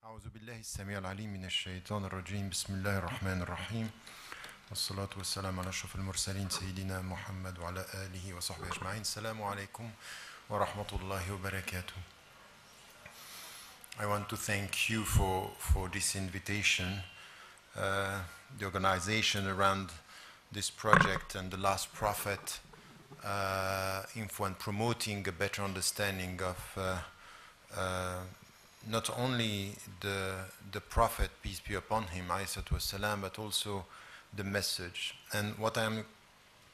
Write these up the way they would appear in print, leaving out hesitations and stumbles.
أعوذ بالله السميع العليم من الشيطان الرجيم بسم الله الرحمن الرحيم والصلاة والسلام على أشرف المرسلين سيدنا محمد وعلى آله وصحبه أجمعين السلام عليكم ورحمة الله وبركاته. I want to thank you for this invitation, the organization around this project and the last prophet info and promoting a better understanding of not only the Prophet, peace be upon him, والسلام, but also the message. And what I'm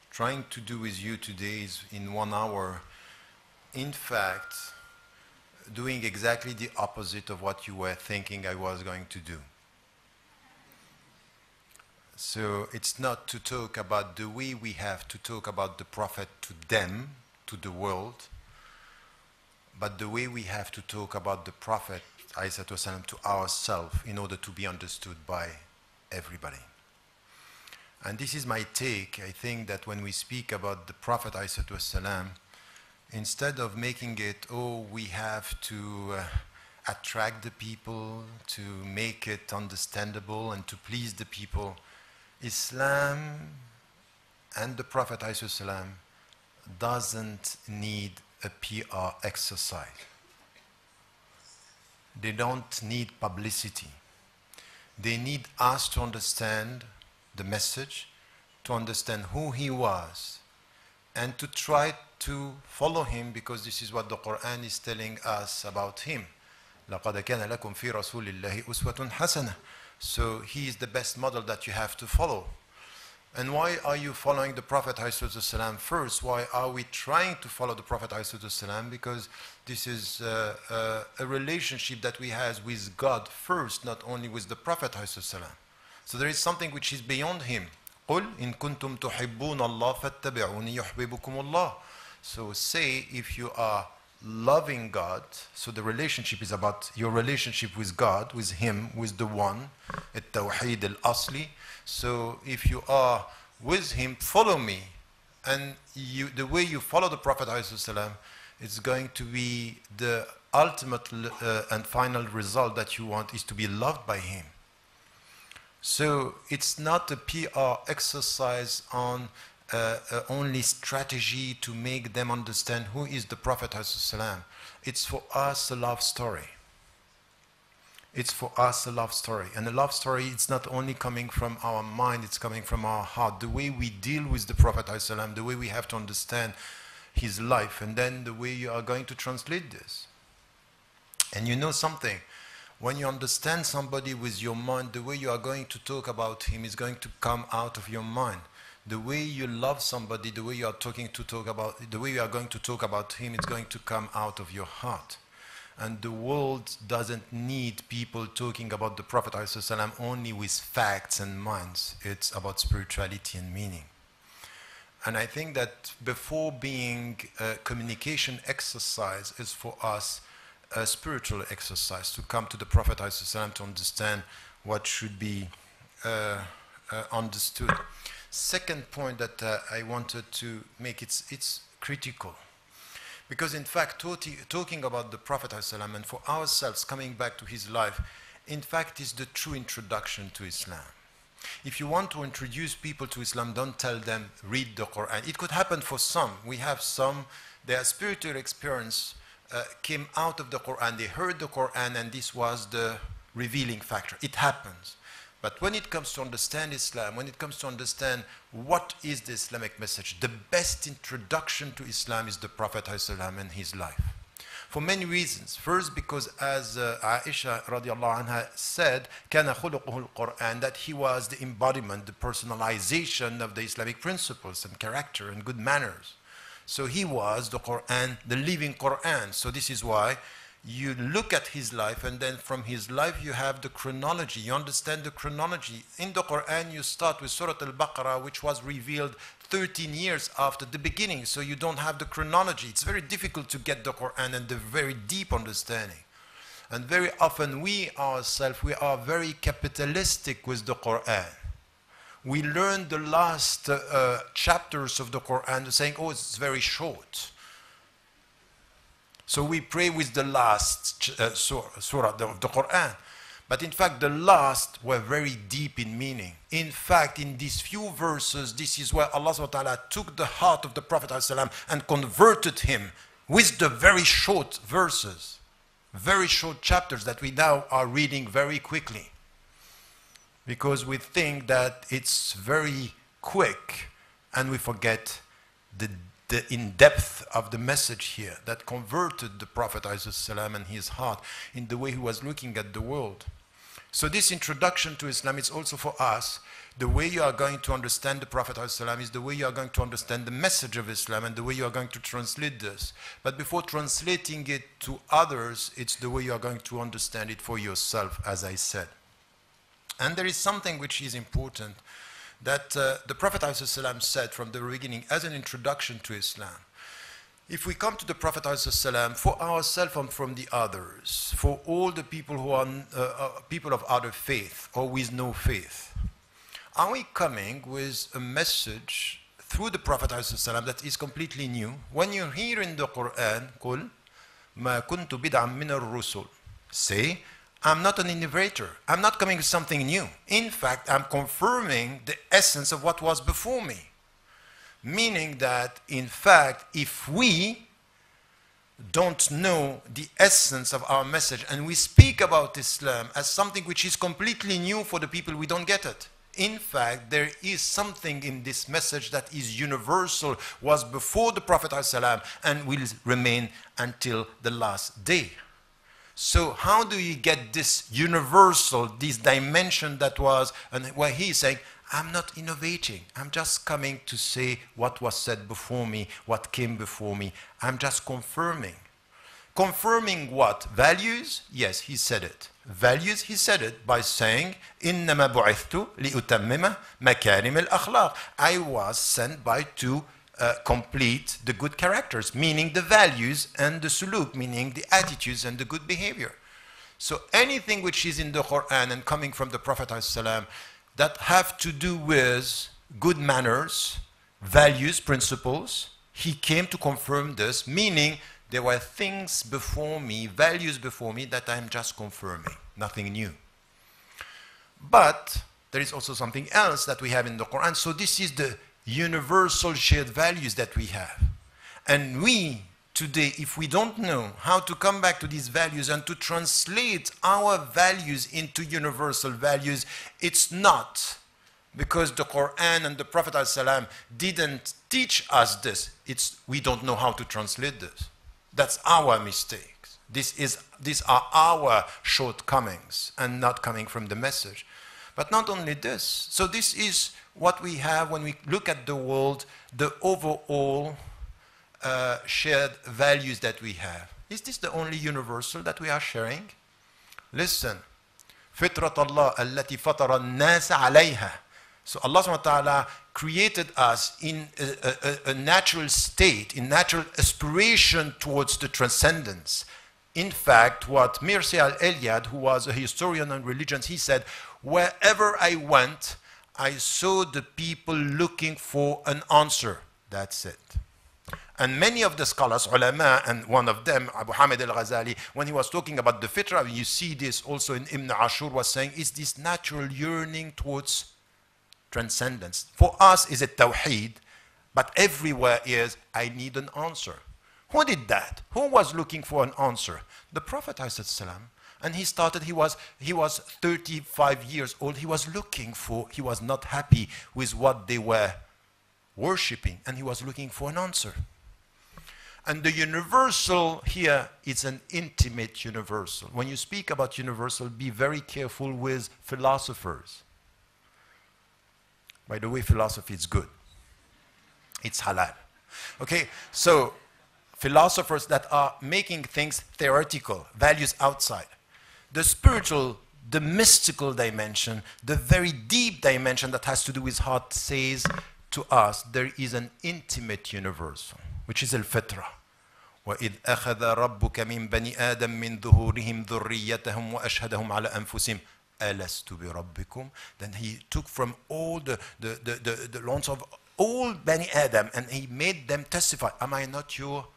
trying to do with you today is in 1 hour, in fact, doing exactly the opposite of what you were thinking I was going to do. So it's not to talk about the way we have to talk about the Prophet to them, to the world, but the way we have to talk about the Prophet ﷺ to ourselves in order to be understood by everybody. And this is my take. I think that when we speak about the Prophet ﷺ, instead of making it, oh, we have to attract the people, to make it understandable and to please the people, Islam and the Prophet ﷺ doesn't need a PR exercise. They don't need publicity. They need us to understand the message, to understand who he was, and to try to follow him, because this is what the Quran is telling us about him. لَقَدْ كَانَ لَكُمْ فِي رَسُولِ اللَّهِ أُسْوَةٌ حَسَنَةٌ. So he is the best model that you have to follow. And why are you following the Prophet ﷺ first? Why are we trying to follow the Prophet ﷺ? Because this is a relationship that we have with God first, not only with the Prophet ﷺ. So there is something which is beyond him. قُلْ إِن كُنْتُمْ تُحِبُّونَ اللَّهَ فَاتَّبِعُونِ يُحْبِبُكُمُ اللَّهُ. So say if you are loving God, so the relationship is about your relationship with God, with him, with the one, التوحيد الأصلي. So if you are with him, follow me. And the way you follow the Prophet ﷺ, it's going to be the ultimate and final result that you want is to be loved by him. So it's not a PR exercise on only strategy to make them understand who is the Prophet ﷺ. It's for us a love story. It's for us a love story. And a love story, it's not only coming from our mind, it's coming from our heart. The way we deal with the Prophet ﷺ, the way we have to understand his life, and then the way you are going to translate this. And you know something, when you understand somebody with your mind, the way you are going to talk about him is going to come out of your mind. The way you love somebody, the way you are the way you are going to talk about him, it's going to come out of your heart. And the world doesn't need people talking about the Prophet ﷺ only with facts and minds. It's about spirituality and meaning. And I think that before being a communication exercise is for us a spiritual exercise to come to the Prophet ﷺ to understand what should be understood. Second point that I wanted to make, it's critical. Because in fact, talking about the Prophet ﷺ and for ourselves coming back to his life, in fact is the true introduction to Islam. If you want to introduce people to Islam, don't tell them, read the Quran. It could happen for some. We have some, their spiritual experience came out of the Quran. They heard the Quran and this was the revealing factor. It happens. But when it comes to understand Islam, when it comes to understand what is the Islamic message, the best introduction to Islam is the Prophet ﷺ and his life. For many reasons. First, because as Aisha radiallahu anha said, كَانَ خُلُقُهُ الْقُرْآنِ, that he was the embodiment, the personalization of the Islamic principles and character and good manners. So he was the Quran, the living Quran. So this is why you look at his life, and then from his life you have the chronology. You understand the chronology. In the Quran you start with Surah Al-Baqarah, which was revealed 13 years after the beginning, so you don't have the chronology. It's very difficult to get the Quran and the very deep understanding. And very often we ourselves, we are very capitalistic with the Quran. We learn the last chapters of the Quran saying, oh, it's very short. So we pray with the last surah of the Quran. But in fact, the last were very deep in meaning. In fact, in these few verses, this is where Allah subhanahu wa ta'ala took the heart of the Prophet ﷺ and converted him with the very short verses, very short chapters that we now are reading very quickly. Because we think that it's very quick and we forget the in-depth of the message here that converted the Prophet ﷺ and his heart in the way he was looking at the world. So this introduction to Islam is also for us. The way you are going to understand the Prophet ﷺ is the way you are going to understand the message of Islam and the way you are going to translate this. But before translating it to others, it's the way you are going to understand it for yourself, as I said. And there is something which is important that the Prophet ﷺ said from the beginning as an introduction to Islam. If we come to the Prophet ﷺ for ourselves and from the others, for all the people who are people of other faith or with no faith, are we coming with a message through the Prophet ﷺ that is completely new? When you hear in the Quran, قُلْ مَا كُنْتُ بِدْعًا مِنَ الرُّسُلِ, say, I'm not an innovator. I'm not coming with something new. In fact, I'm confirming the essence of what was before me. Meaning that, in fact, if we don't know the essence of our message and we speak about Islam as something which is completely new for the people, we don't get it. In fact, there is something in this message that is universal, was before the Prophet ﷺ and will remain until the last day. So how do you get this universal, this dimension that was, and where he's saying, I'm not innovating. I'm just coming to say what was said before me, what came before me. I'm just confirming. Confirming what? Values? Yes, he said it. Values, he said it by saying, إِنَّمَا بُعِثْتُ لِأُتَمِّمَ مَكَارِمِ الْأَخْلَاقِ. I was sent by to complete the good characters, meaning the values, and the suluk, meaning the attitudes and the good behavior. So anything which is in the Quran and coming from the Prophet ﷺ that have to do with good manners, values, principles, he came to confirm this, meaning there were things before me, values before me that I'm just confirming, nothing new. But there is also something else that we have in the Quran. So this is the universal shared values that we have. And we today, if we don't know how to come back to these values and to translate our values into universal values, it's not because the Quran and the Prophet ﷺ didn't teach us this. It's we don't know how to translate this. That's our mistakes. These are our shortcomings and not coming from the message. But not only this. So this is what we have when we look at the world, the overall shared values that we have. Is this the only universal that we are sharing? Listen. فِطْرَةَ اللَّهِ الَّتِي فَطَرَ النَّاسَ عَلَيْهَا. So Allah subhanahu wa ta'ala created us in a natural state, in natural aspiration towards the transcendence. In fact, what Mircea al-Eliade, who was a historian on religions, he said, wherever I went, I saw the people looking for an answer. That's it. And many of the scholars, ulama, and one of them, Abu Hamid al-Ghazali, when he was talking about the fitrah, you see this also in Ibn Ashur, was saying, is this natural yearning towards transcendence. For us, is it tawheed, but everywhere is, I need an answer. Who did that? Who was looking for an answer? The Prophet ﷺ. And he started, he was 35 years old, he was looking for, he was not happy with what they were worshipping, and he was looking for an answer. And the universal here is an intimate universal. When you speak about universal, be very careful with philosophers. By the way, philosophy is good. It's halal. Okay, so philosophers that are making things theoretical, values outside. The spiritual, the mystical dimension, the very deep dimension that has to do with heart says to us, there is an intimate universal, which is al-fitra. وَإِذْ أَخَذَ رَبُّكَ مِنْ بَنِي آدَمٍ مِنْ ظُهُورِهِمْ ذُرِّيَّتَهُمْ وَأَشْهَدَهُمْ عَلَى أَنفُسِهِمْ أَلَسْتُ بِرَبِّكُمْ. Then he took from all the loins of all Bani Adam and he made them testify, am I not your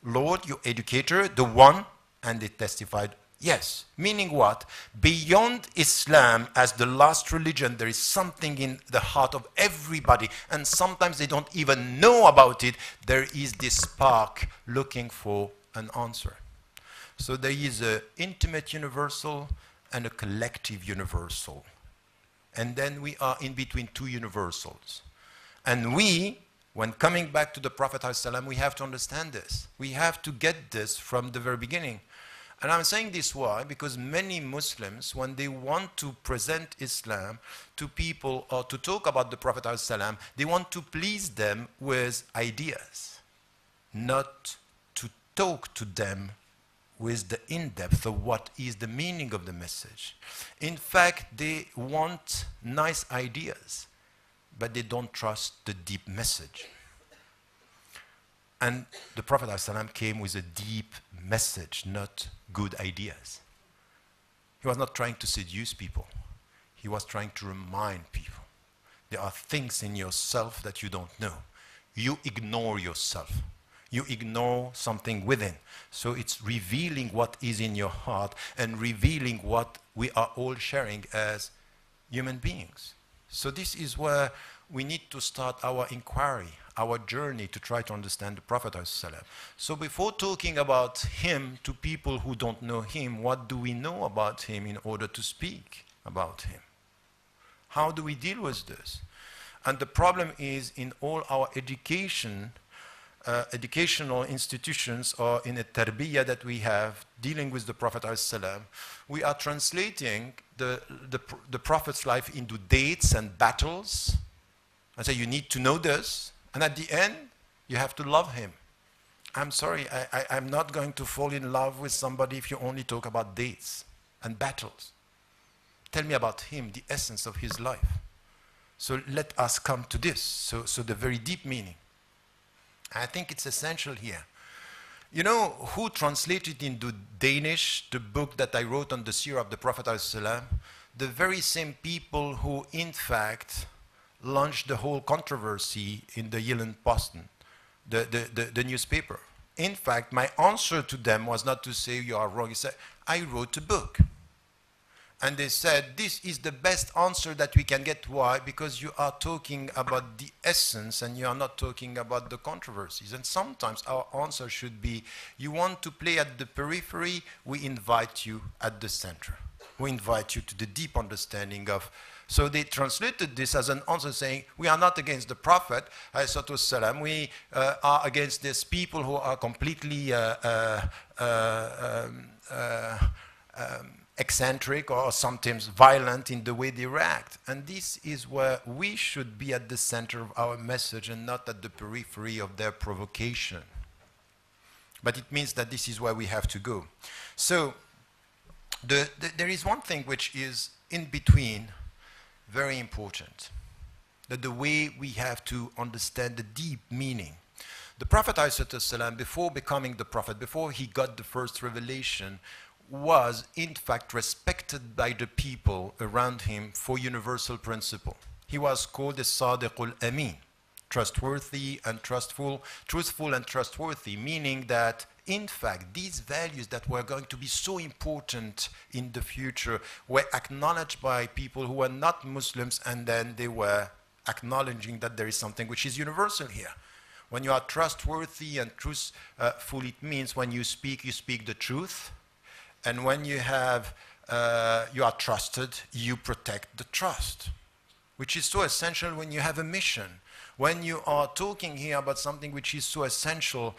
Lord, your educator, the one? And they testified, Yes, meaning what? Beyond Islam as the last religion, there is something in the heart of everybody, and sometimes they don't even know about it. There is this spark looking for an answer. So there is an intimate universal and a collective universal. And then we are in between two universals. And we, when coming back to the Prophet ﷺ, we have to understand this. We have to get this from the very beginning. And I'm saying this why? Because many Muslims, when they want to present Islam to people or to talk about the Prophet ﷺ, they want to please them with ideas, not to talk to them with the in-depth of what is the meaning of the message. In fact, they want nice ideas, but they don't trust the deep message. And the Prophet ﷺ came with a deep message, not good ideas. He was not trying to seduce people. He was trying to remind people. There are things in yourself that you don't know. You ignore yourself. You ignore something within. So it's revealing what is in your heart and revealing what we are all sharing as human beings. So this is where we need to start our inquiry, our journey to try to understand the Prophet ﷺ. So before talking about him to people who don't know him, what do we know about him in order to speak about him? How do we deal with this? And the problem is in all our educational institutions or in a tarbiyah that we have dealing with the Prophet ﷺ, we are translating the Prophet's life into dates and battles. I say you need to know this, and at the end you have to love him. I'm sorry, I'm not going to fall in love with somebody if you only talk about dates and battles. Tell me about him, the essence of his life. So let us come to this, so the very deep meaning. I think it's essential here. You know who translated into Danish the book that I wrote on the Sira of the Prophet ﷺ? The very same people who, in fact, launched the whole controversy in the Jylland-Posten, the newspaper. In fact, my answer to them was not to say you are wrong. He said, I wrote a book. And they said, this is the best answer that we can get. Why? Because you are talking about the essence and you are not talking about the controversies. And sometimes our answer should be, you want to play at the periphery, we invite you at the center. We invite you to the deep understanding of. So they translated this as an answer saying, we are not against the Prophet, ﷺ. We are against these people who are completely eccentric or sometimes violent in the way they react. And this is where we should be at the center of our message and not at the periphery of their provocation. But it means that this is where we have to go. So there is one thing which is in between very important, that the way we have to understand the deep meaning. The Prophet ﷺ, before becoming the Prophet, before he got the first revelation, was in fact respected by the people around him for universal principle. He was called the Sadiqul Amin, trustworthy and truthful and trustworthy, meaning that in fact these values that were going to be so important in the future were acknowledged by people who were not Muslims, and then they were acknowledging that there is something which is universal here. When you are trustworthy and truthful, it means when you speak the truth. And when you are trusted, you protect the trust, which is so essential when you have a mission. When you are talking here about something which is so essential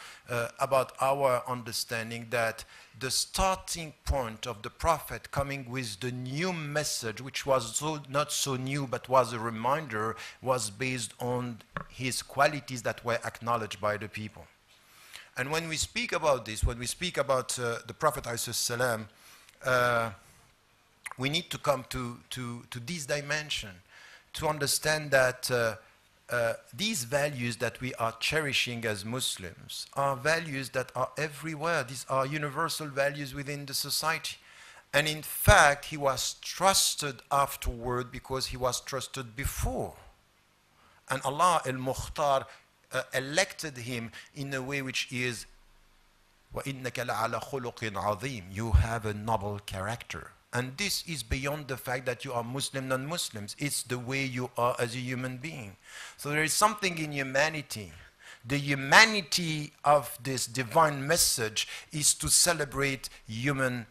about our understanding, that the starting point of the Prophet coming with the new message, which was not so new but was a reminder, was based on his qualities that were acknowledged by the people. And when we speak about this, when we speak about the Prophet ﷺ, we need to come to this dimension to understand that these values that we are cherishing as Muslims are values that are everywhere. These are universal values within the society. And in fact, he was trusted afterward because he was trusted before. And Allah al-Mukhtar elected him in a way which is وَإِنَّكَ لَعَلَى خُلُقٍ عَظِيمٍ. You have a noble character. And this is beyond the fact that you are Muslim, non-Muslims. It's the way you are as a human being. So there is something in humanity. The humanity of this divine message is to celebrate human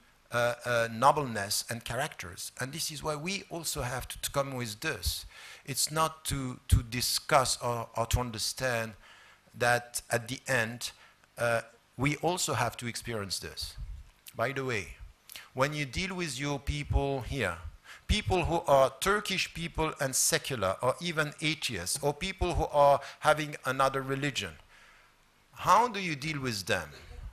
nobleness and characters. And this is why we also have to come with this. It's not to discuss or to understand that at the end, we also have to experience this. By the way, when you deal with your people here, people who are Turkish people and secular, or even atheists, or people who are having another religion, how do you deal with them?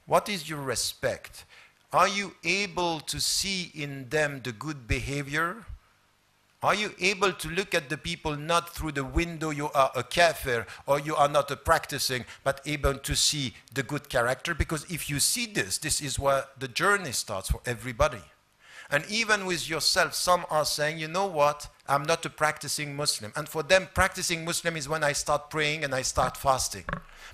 What is your respect? Are you able to see in them the good behavior? Are you able to look at the people not through the window you are a kafir or you are not a practicing, but able to see the good character? Because if you see this, this is where the journey starts for everybody. And even with yourself, some are saying, you know what, I'm not a practicing Muslim. And for them, practicing Muslim is when I start praying and I start fasting.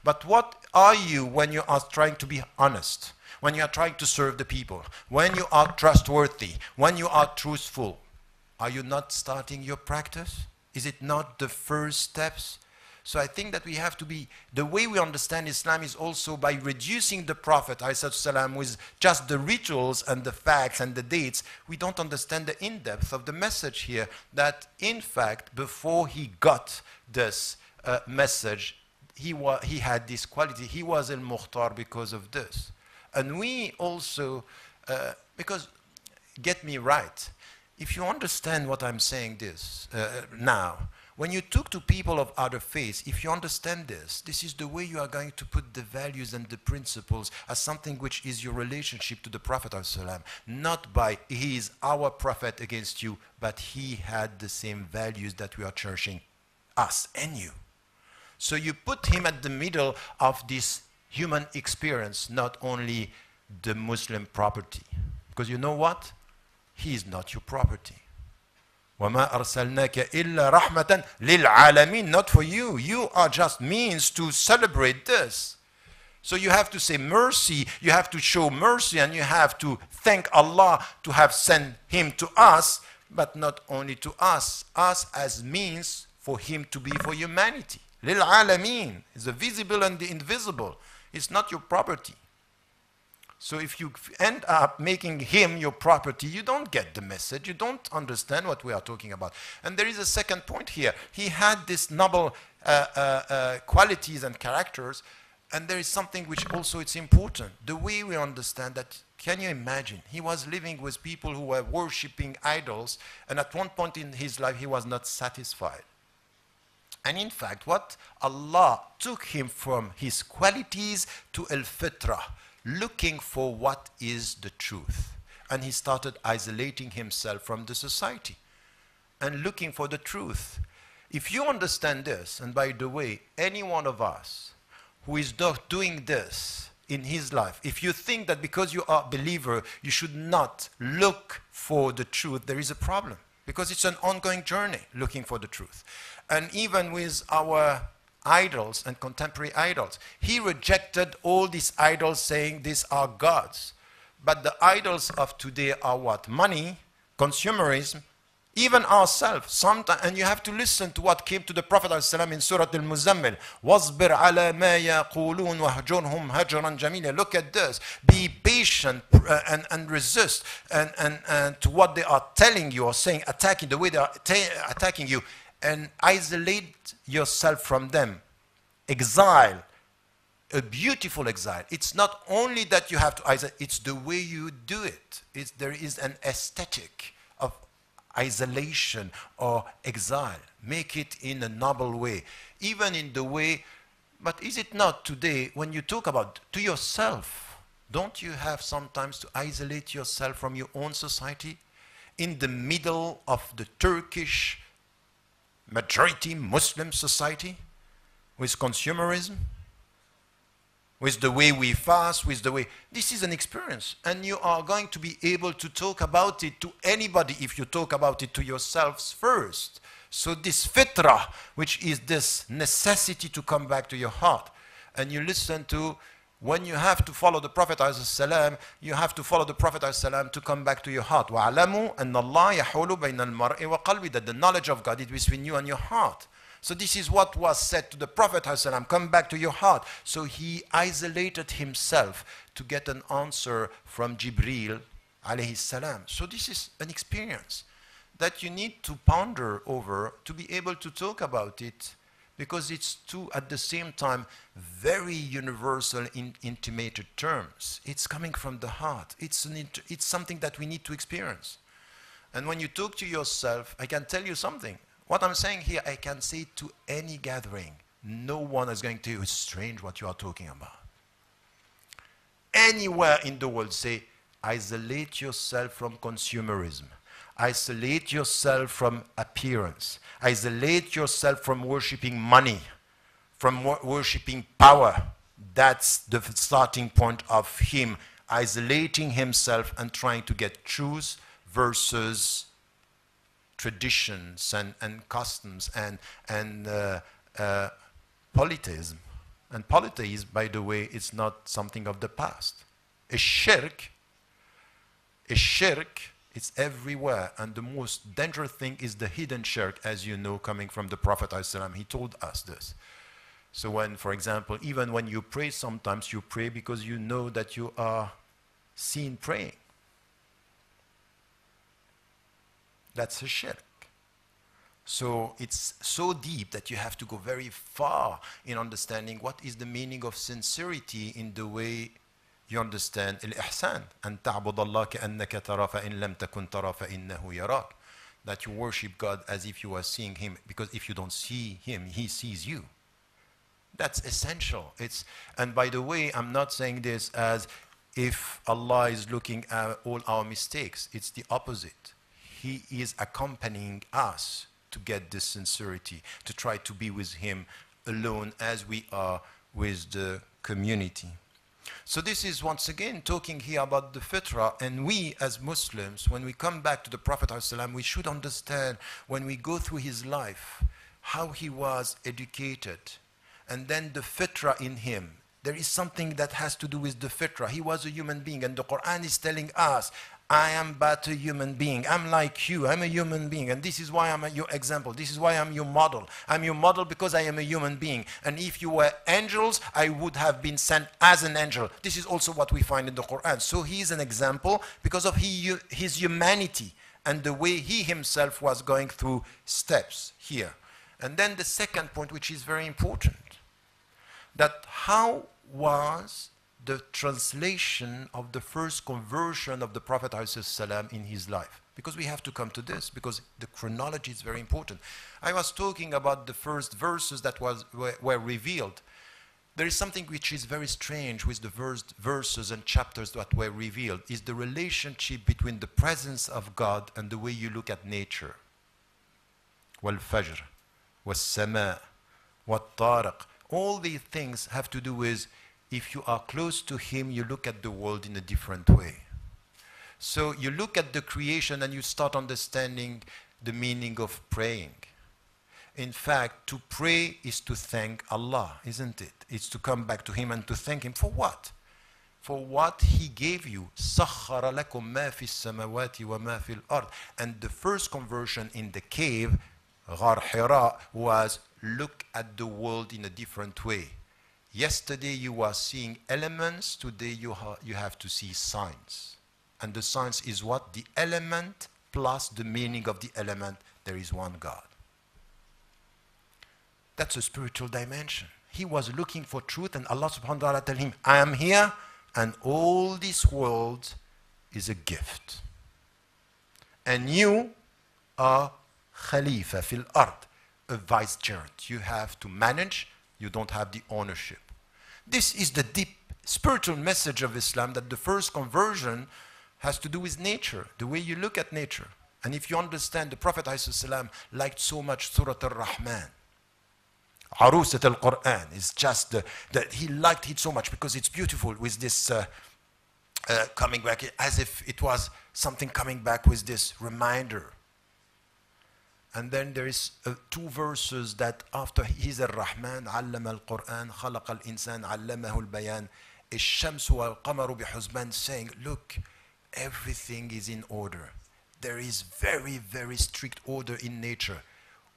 But what are you when you are trying to be honest? When you are trying to serve the people? When you are trustworthy? When you are truthful? Are you not starting your practice? Is it not the first steps? So I think that we have to be, the way we understand Islam is also by reducing the Prophet ﷺ with just the rituals and the facts and the dates. We don't understand the in-depth of the message here, that in fact, before he got this message, he had this quality. He was al-Mukhtar because of this. And we also, because, get me right, if you understand what I'm saying this now, when you talk to people of other faiths, if you understand this, this is the way you are going to put the values and the principles as something which is your relationship to the Prophet ﷺ. Not by, he is our Prophet against you, but he had the same values that we are cherishing, us and you. So you put him at the middle of this human experience, not only the Muslim property. Because you know what? He is not your property. وَمَا أَرْسَلْنَاكَ إِلَّا رَحْمَةً لِلْعَالَمِينَ. Not for you. You are just means to celebrate this. So you have to say mercy, you have to show mercy, and you have to thank Allah to have sent him to us, but not only to us as means for him to be for humanity. لِلْعَالَمِينَ is the visible and the invisible. It's not your property. So if you end up making him your property, you don't get the message. You don't understand what we are talking about. And there is a second point here. He had these noble qualities and characters. And there is something which also it's important. The way we understand that, can you imagine? He was living with people who were worshipping idols. And at one point in his life, he was not satisfied. And in fact, what Allah took him from his qualities to al-fitrah, looking for what is the truth. And he started isolating himself from the society and looking for the truth. If you understand this, and by the way, any one of us who is not doing this in his life, if you think that because you are a believer, you should not look for the truth, there is a problem. Because it's an ongoing journey looking for the truth. And even with our idols and contemporary idols, he rejected all these idols saying these are gods. But the idols of today are what? Money, consumerism, even ourselves. Sometimes, and you have to listen to what came to the Prophet ﷺ in Surah Al-Muzammil. وَاصْبِرْ عَلَى مَا يَقُولُونَ وَهْجُرْهُمْ هَجْرًا جَمِيلًا. Look at this. Be patient and resist and to what they are telling you or saying, attacking, the way they are attacking you. And isolate yourself from them. Exile. A beautiful exile. It's not only that you have to isolate, it's the way you do it. There is an aesthetic of isolation or exile. Make it in a noble way. Even in the way, but is it not today when you talk about to yourself, don't you have sometimes to isolate yourself from your own society? In the middle of the Turkish majority Muslim society, with consumerism, with the way we fast, with the way, this is an experience. And you are going to be able to talk about it to anybody if you talk about it to yourselves first. So this fitrah, which is this necessity to come back to your heart, and you listen to When you have to follow the Prophet ﷺ, you have to follow the Prophet ﷺ to come back to your heart. وَعْلَمُوا أَنَّ اللَّهَ يَحُولُ بَيْنَ الْمَرْءِ وَقَلْبِ, that the knowledge of God is between you and your heart. So this is what was said to the Prophet ﷺ, come back to your heart. So he isolated himself to get an answer from Jibreel alayhi salam. So this is an experience that you need to ponder over to be able to talk about it, because it's two at the same time very universal in intimated terms. It's coming from the heart. It's something that we need to experience. And when you talk to yourself, I can tell you something. What I'm saying here, I can say to any gathering. No one is going to tell you it's strange what you are talking about. Anywhere in the world, say, isolate yourself from consumerism. Isolate yourself from appearance. Isolate yourself from worshipping money, from worshipping power. That's the starting point of him isolating himself and trying to get truth versus traditions and customs and polytheism. And polytheism, by the way, is not something of the past. A shirk, it's everywhere. And the most dangerous thing is the hidden shirk, as you know, coming from the Prophet ﷺ. He told us this. So when, for example, even when you pray, sometimes you pray because you know that you are seen praying. That's a shirk. So it's so deep that you have to go very far in understanding what is the meaning of sincerity in the way you understand al-ihsan. أن تعبد الله كأنك ترى فإن لم تكن ترى فإنه يراك. That you worship God as if you are seeing Him, because if you don't see Him, He sees you. That's essential. And by the way, I'm not saying this as if Allah is looking at all our mistakes. It's the opposite. He is accompanying us to get this sincerity, to try to be with Him alone as we are with the community. So this is once again talking here about the fitrah, and we as Muslims, when we come back to the Prophet ﷺ, we should understand when we go through his life, how he was educated, and then the fitrah in him. There is something that has to do with the fitrah. He was a human being, and the Quran is telling us, I am but a human being. I'm like you. I'm a human being. And this is why I'm your example. This is why I'm your model. I'm your model because I am a human being. And if you were angels, I would have been sent as an angel. This is also what we find in the Quran. So he is an example because of his humanity and the way he himself was going through steps here. And then the second point, which is very important, that how was the translation of the first conversion of the Prophet ﷺ in his life? Because we have to come to this, because the chronology is very important. I was talking about the first verses that were revealed. There is something which is very strange with the verses and chapters that were revealed, is the relationship between the presence of God and the way you look at nature. وَالْفَجْرِ وَالسَّمَاءِ وَالطَّارِقِ. All these things have to do with, if you are close to Him, you look at the world in a different way. So you look at the creation and you start understanding the meaning of praying. In fact, to pray is to thank Allah, isn't it? It's to come back to Him and to thank Him for what? For what He gave you. سَخَّرَ لَكُم مَا فِي السَّمَوَاتِ وَمَا فِي الْأَرْضِ. And the first conversion in the cave, Ghar Hira, was look at the world in a different way. Yesterday you were seeing elements, today you have to see signs. And the science is what? The element plus the meaning of the element. There is one God. That's a spiritual dimension. He was looking for truth, and Allah subhanahu wa ta'ala tell him, I am here, and all this world is a gift. And you are Khalifa fil ard, a vicegerent. You have to manage, you don't have the ownership. This is the deep spiritual message of Islam, that the first conversion has to do with nature, the way you look at nature. And if you understand, the Prophet ﷺ liked so much Surah Al-Rahman. Arusat al-Quran is just that he liked it so much because it's beautiful with this coming back, as if it was something coming back with this reminder. And then there is two verses that after he's Ar-Rahman, Allama al-Quran, Khalaqa al-Insan, Allamahu al-Bayan. الشمس والقمر بحسبان, saying, look, everything is in order. There is very, very strict order in nature.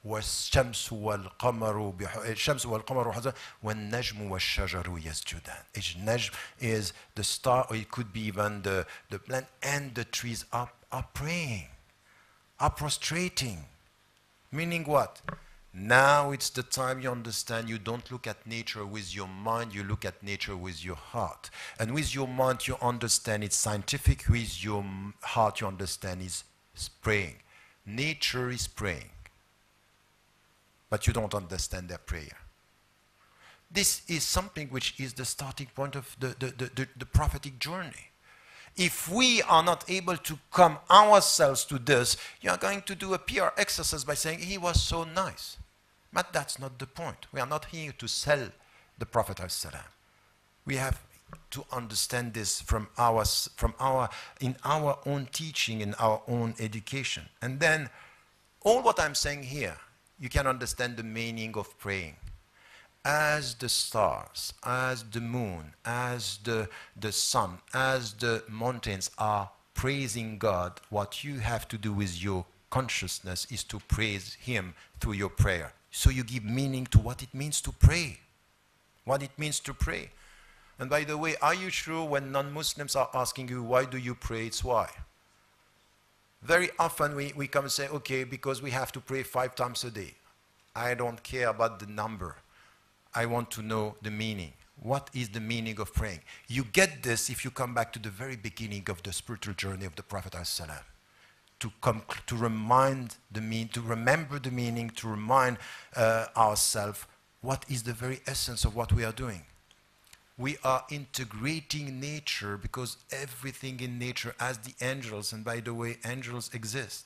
والشمس والقمر الشمس والقمر حسبان والنجم والشجر يسجدان. النجم is the star, or it could be even the plant, and the trees are praying, are prostrating. Meaning what? Now it's the time you understand you don't look at nature with your mind, you look at nature with your heart. And with your mind you understand it's scientific, with your heart you understand it's praying. Nature is praying, but you don't understand their prayer. This is something which is the starting point of the prophetic journey. If we are not able to come ourselves to this, you are going to do a PR exercise by saying he was so nice. But that's not the point. We are not here to sell the Prophet ﷺ. We have to understand this in our own teaching, in our own education. And then all what I'm saying here, you can understand the meaning of praying. As the stars, as the moon, as the sun, as the mountains are praising God, what you have to do with your consciousness is to praise Him through your prayer. So you give meaning to what it means to pray. What it means to pray. And by the way, are you sure when non-Muslims are asking you, why do you pray? It's why. Very often we come and say, okay, because we have to pray 5 times a day. I don't care about the number. I want to know the meaning. What is the meaning of praying? You get this if you come back to the very beginning of the spiritual journey of the Prophet ﷺ. To remember the meaning, to remind ourselves what is the very essence of what we are doing. We are integrating nature because everything in nature, as the angels, and by the way, angels exist.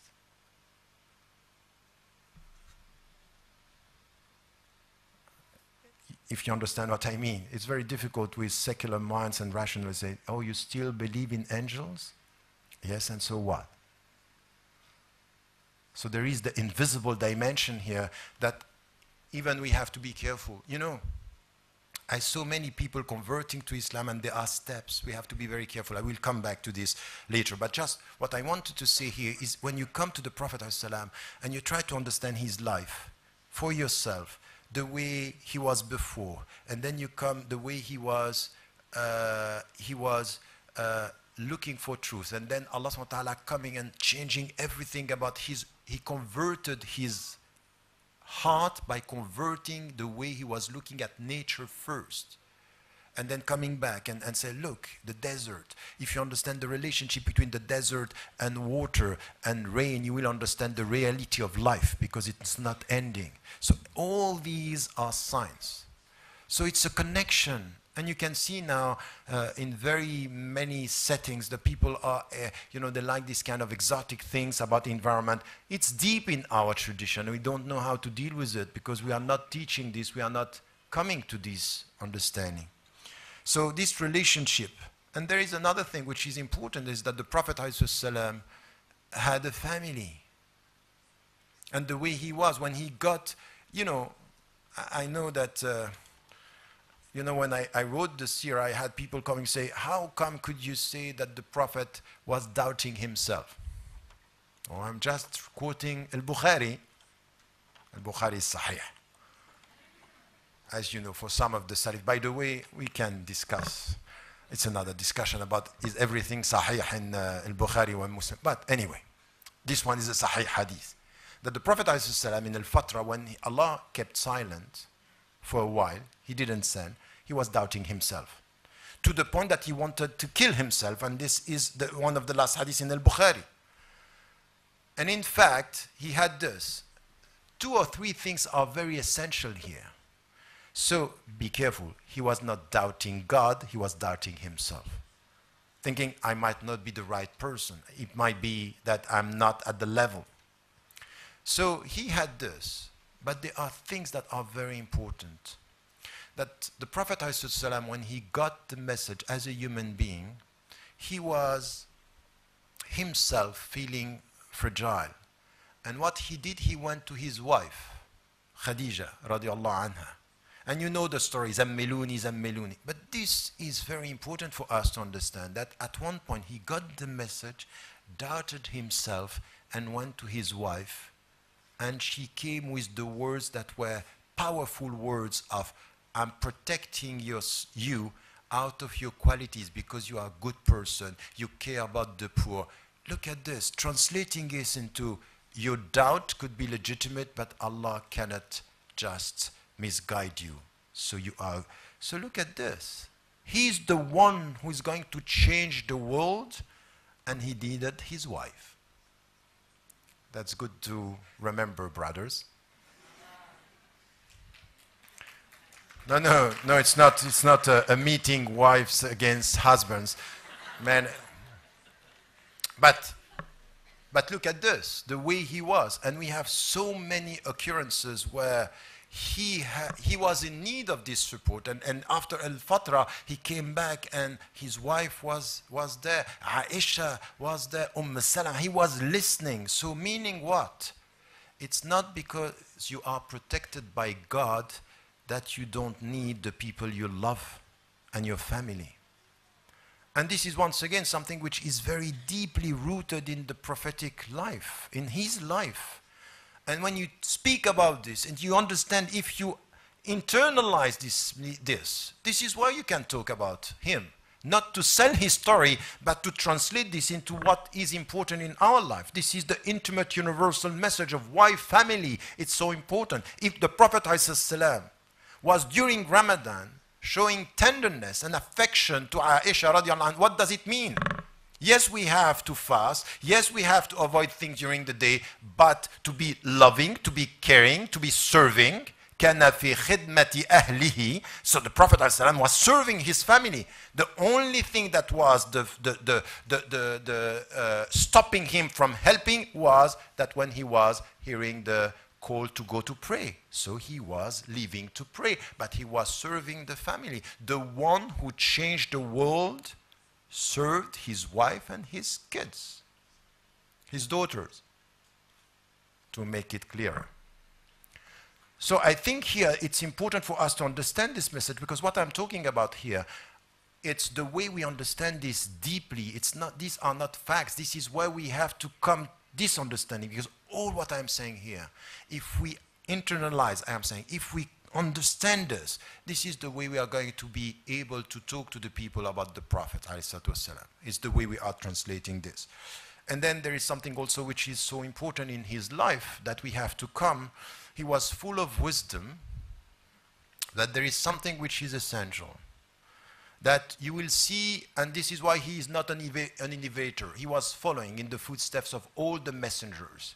If you understand what I mean, it's very difficult with secular minds and rationalists say, oh, you still believe in angels? Yes, and so what? So there is the invisible dimension here that even we have to be careful. You know, I saw many people converting to Islam, and there are steps. We have to be very careful. I will come back to this later. But just what I wanted to say here is when you come to the Prophet ﷺ and you try to understand his life for yourself, the way he was before, and then you come the way he was looking for truth, and then Allah subhanahu wa ta'ala coming and changing everything about he converted his heart by converting the way he was looking at nature first, and then coming back and say, look, the desert, if you understand the relationship between the desert and water and rain, you will understand the reality of life because it's not ending. So all these are signs. So it's a connection. And you can see now in very many settings, the people are, they like this kind of exotic things about the environment. It's deep in our tradition. We don't know how to deal with it because we are not teaching this. We are not coming to this understanding. So this relationship. And there is another thing which is important, is that the Prophet ﷺ had a family. And the way he was, when he got, I know that... when I wrote the Sira, I had people coming and say, how come could you say that the Prophet was doubting himself? Oh, I'm just quoting Al-Bukhari. Al-Bukhari is Sahih. As you know, for some of the Salaf. By the way, we can discuss. It's another discussion about is everything Sahih in Al-Bukhari or Muslim. But anyway, this one is a Sahih hadith. That the Prophet ﷺ in Al-Fatra, when Allah kept silent for a while, he didn't send, he was doubting himself. To the point that he wanted to kill himself, and this is one of the last hadiths in Al-Bukhari. And in fact, he had this. 2 or 3 things are very essential here. So be careful. He was not doubting God, he was doubting himself. Thinking, I might not be the right person. It might be that I'm not at the level. So he had this. But there are things that are very important. That the Prophet ﷺ, when he got the message as a human being, he was himself feeling fragile. And what he did, he went to his wife, Khadija, radiallahu anha. And you know the story, Zammiluni, Zammiluni. But But this is very important for us to understand that at one point he got the message, doubted himself, and went to his wife, and she came with the words that were powerful words of, I'm protecting you out of your qualities because you are a good person, you care about the poor. Look at this, translating this into your doubt could be legitimate, but Allah cannot just misguide you. So look at this. He's the one who is going to change the world, and he needed his wife. That's good to remember, brothers. No, it's not a meeting wives against husbands. Man, but look at this, the way he was. And we have so many occurrences where he was in need of this support. And after Al-Fatra, he came back and his wife was there. Aisha was there. Salama. He was listening. So meaning what? It's not because you are protected by God that you don't need the people you love and your family. And this is once again something which is very deeply rooted in the prophetic life, in his life. And when you speak about this and you understand, if you internalize this is why you can talk about him. Not to sell his story, but to translate this into what is important in our life. This is the intimate universal message of why family is so important. If the Prophet ﷺ was during Ramadan showing tenderness and affection to Aisha radiallahu anha, what does it mean? Yes, we have to fast. Yes, we have to avoid things during the day, but to be loving, to be caring, to be serving. كَانَ فِي خِدْمَةِ أَهْلِهِ. So the Prophet ﷺ was serving his family. The only thing that was stopping him from helping was that when he was hearing the call to go to pray. So he was leaving to pray, but he was serving the family. The one who changed the world served his wife and his kids, his daughters, to make it clearer. So I think here it's important for us to understand this message, because what I'm talking about here, it's the way we understand this deeply. It's not, these are not facts. This is where we have to come this understanding, because all what I'm saying here, if we internalize, if we understand this, this is the way we are going to be able to talk to the people about the Prophet ﷺ. It's the way we are translating this. And then there is something also which is so important in his life that we have to come. He was full of wisdom, that there is something which is essential, that you will see, and this is why he is not an innovator. He was following in the footsteps of all the messengers.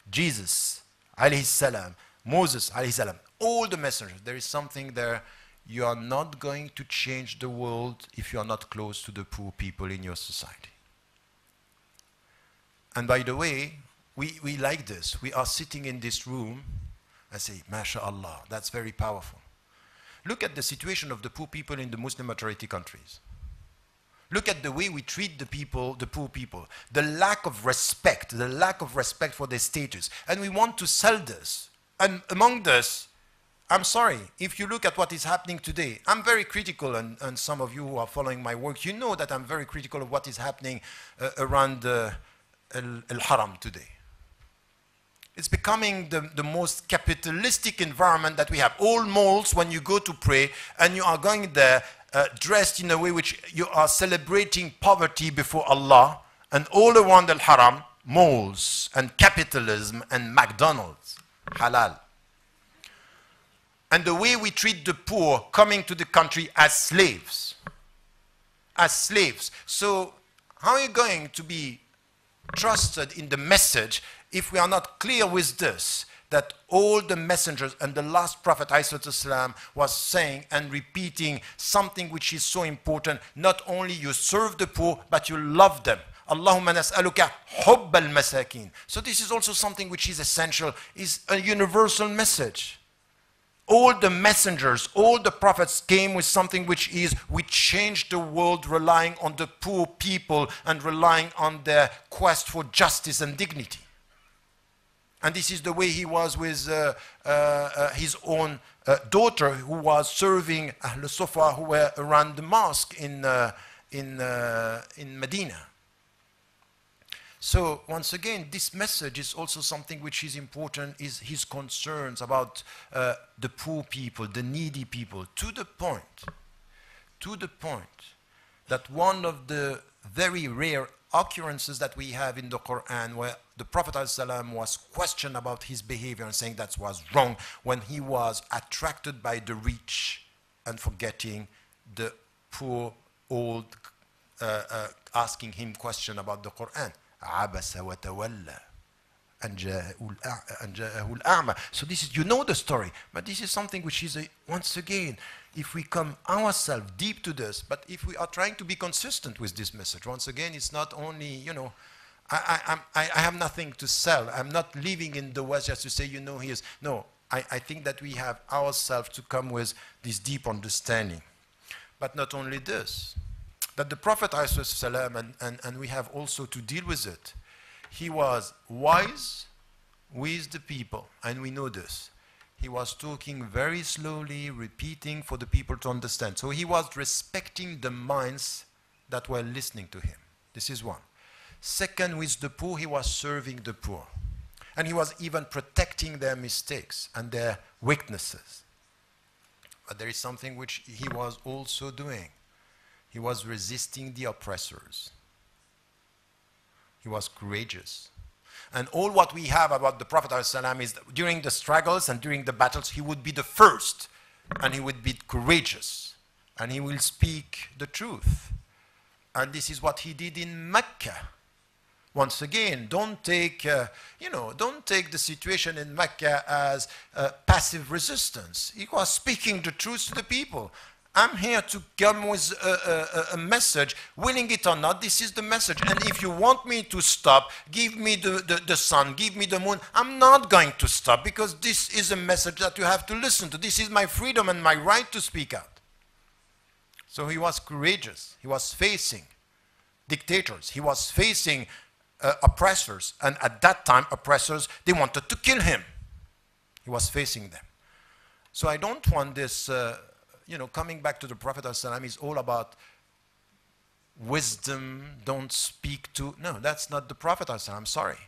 Jesus, alayhi salam, Moses, alayhi salam, all the messengers. There is something there. You are not going to change the world if you are not close to the poor people in your society. And by the way, we like this. We are sitting in this room and say, MashaAllah, that's very powerful. Look at the situation of the poor people in the Muslim majority countries. Look at the way we treat the people, the poor people. The lack of respect for their status. And we want to sell this. And among this, I'm sorry, if you look at what is happening today, I'm very critical, and some of you who are following my work, you know that I'm very critical of what is happening around Al-Haram today. It's becoming the most capitalistic environment that we have. All malls, when you go to pray, and you are going there dressed in a way which you are celebrating poverty before Allah, and all around Al-Haram, malls and capitalism and McDonald's, halal. And the way we treat the poor coming to the country as slaves. As slaves. So how are you going to be trusted in the message if we are not clear with this, that all the messengers and the last Prophet ﷺ was saying and repeating something which is so important? Not only you serve the poor, but you love them. Allahumma nas'aluka hubb al-masakin. So this is also something which is essential, is a universal message. All the messengers, all the prophets came with something which is, we change the world relying on the poor people and relying on their quest for justice and dignity. And this is the way he was with his own daughter, who was serving Ahl Sufa, who were around the mosque in Medina. So once again, this message is also something which is important, is his concerns about the poor people, the needy people, to the point that one of the very rare occurrences that we have in the Quran, where the Prophet ﷺ was questioned about his behavior and saying that was wrong, when he was attracted by the rich and forgetting the poor old, asking him question about the Quran. عَبَسَ وَتَوَلَّى أَنْ جَاءَهُ الْأَعْمَى. So this is, you know the story, but this is something which is, once again, if we come ourselves deep to this, but if we are trying to be consistent with this message, once again, it's not only, you know, I have nothing to sell. I'm not living in the West just to say, you know, here's, no, I think that we have ourselves to come with this deep understanding. But not only this, that the Prophet ﷺ, and we have also to deal with it, he was wise with the people, and we know this. He was talking very slowly, repeating for the people to understand. So he was respecting the minds that were listening to him. This is one. Second, with the poor, he was serving the poor. And he was even protecting their mistakes and their weaknesses. But there is something which he was also doing. He was resisting the oppressors. He was courageous. And all what we have about the Prophet ﷺ is that during the struggles and during the battles, he would be the first, and he would be courageous, and he will speak the truth. And this is what he did in Mecca. Once again, don't take, don't take the situation in Mecca as passive resistance. He was speaking the truth to the people. I'm here to come with a message, willing it or not, this is the message. And if you want me to stop, give me the sun, give me the moon, I'm not going to stop, because this is a message that you have to listen to. This is my freedom and my right to speak out. So he was courageous. He was facing dictators. He was facing oppressors. And at that time, oppressors, they wanted to kill him. He was facing them. So I don't want this... coming back to the Prophet ﷺ is all about wisdom, don't speak to... No, that's not the Prophet ﷺ, I'm sorry.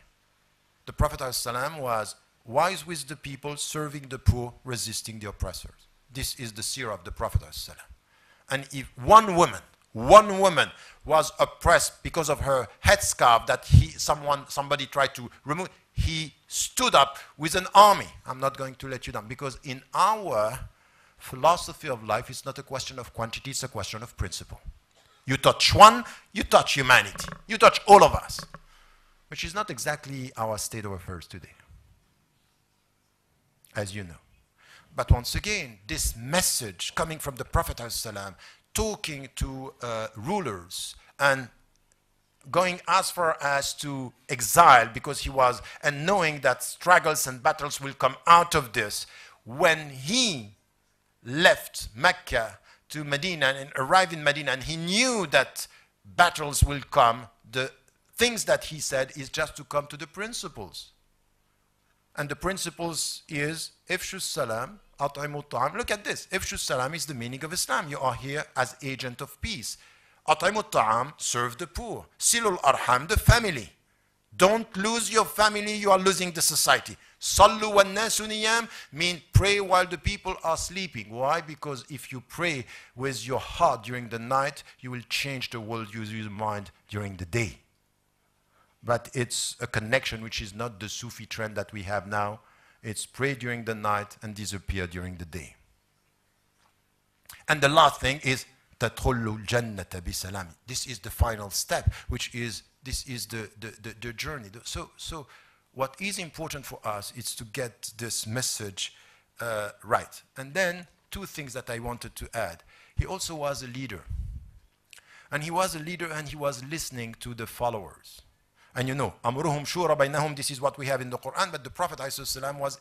The Prophet ﷺ was wise with the people, serving the poor, resisting the oppressors. This is the Sira of the Prophet ﷺ. And if one woman was oppressed because of her headscarf that somebody tried to remove, he stood up with an army. I'm not going to let you down, because in our philosophy of life, it's not a question of quantity, it's a question of principle. You touch one, you touch humanity. You touch all of us, which is not exactly our state of affairs today, as you know. But once again, this message coming from the Prophet ﷺ, talking to rulers and going as far as to exile, because he was, and knowing that struggles and battles will come out of this, when he left Mecca to Medina and arrived in Medina, and he knew that battles will come, the things that he said is just to come to the principles. And the principles is Ifshu Salam, At'imu Ta'am. Look at this. Ifshu Salam is the meaning of Islam. You are here as agent of peace. At'imu Ta'am, serve the poor. Silul Arham, the family. Don't lose your family, you are losing the society. Sallu wa nasu niyam mean pray while the people are sleeping. Why? Because if you pray with your heart during the night, you will change the world using your mind during the day. But it's a connection which is not the Sufi trend that we have now. It's pray during the night and disappear during the day. And the last thing is تَدْخُلُّ الْجَنَّةَ بِسَلَامٍ. This is the final step, which is, this is the journey. So what is important for us is to get this message right. And then two things that I wanted to add. He also was a leader. And he was a leader, and he was listening to the followers. And you know, أَمْرُهُمْ شُورَ بَيْنَهُمْ, this is what we have in the Quran, but the Prophet ﷺ was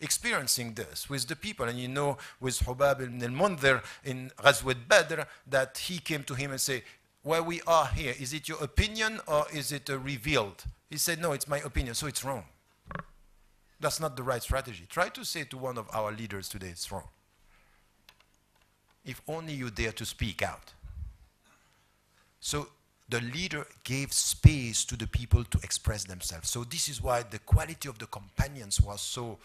experiencing this with the people. And you know, with Hubab ibn al-Mundhir in Ghazwat Badr, that he came to him and said, where we are here, is it your opinion or is it revealed? He said, no, it's my opinion, so it's wrong. That's not the right strategy. Try to say to one of our leaders today, it's wrong. If only you dare to speak out. So the leader gave space to the people to express themselves. So this is why the quality of the companions was so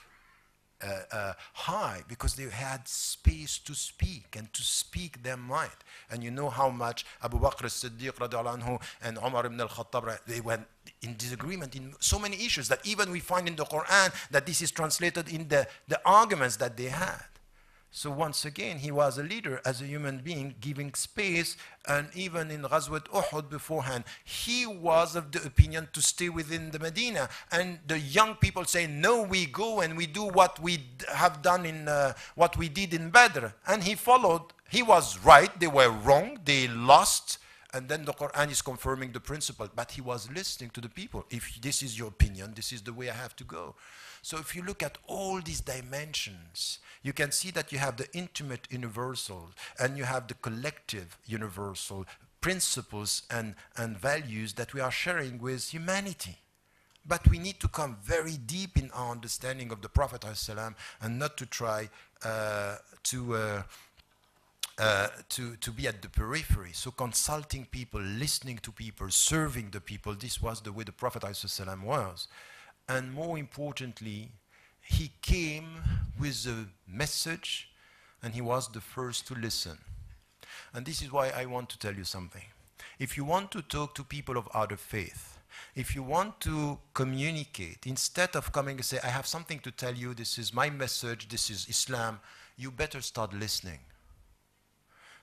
high, because they had space to speak and to speak their mind. And you know how much Abu Bakr as-Siddiq radiallahu anhu and Umar ibn al-Khattab, they went in disagreement in so many issues that even we find in the Quran that this is translated in the arguments that they had. So once again, he was a leader as a human being, giving space, and even in Ghazwat Uhud beforehand, he was of the opinion to stay within the Medina. And the young people say, no, we go and we do what we have done in, what we did in Badr. And he followed, he was right, they were wrong, they lost. And then the Quran is confirming the principle, but he was listening to the people. If this is your opinion, this is the way I have to go. So if you look at all these dimensions, you can see that you have the intimate universal and you have the collective universal principles and values that we are sharing with humanity. But we need to come very deep in our understanding of the Prophet ﷺ and not to try to be at the periphery. So consulting people, listening to people, serving the people, this was the way the Prophet ﷺ was. And more importantly, he came with a message and he was the first to listen. And this is why I want to tell you something. If you want to talk to people of other faith, if you want to communicate, instead of coming and say, I have something to tell you, this is my message, this is Islam, you better start listening.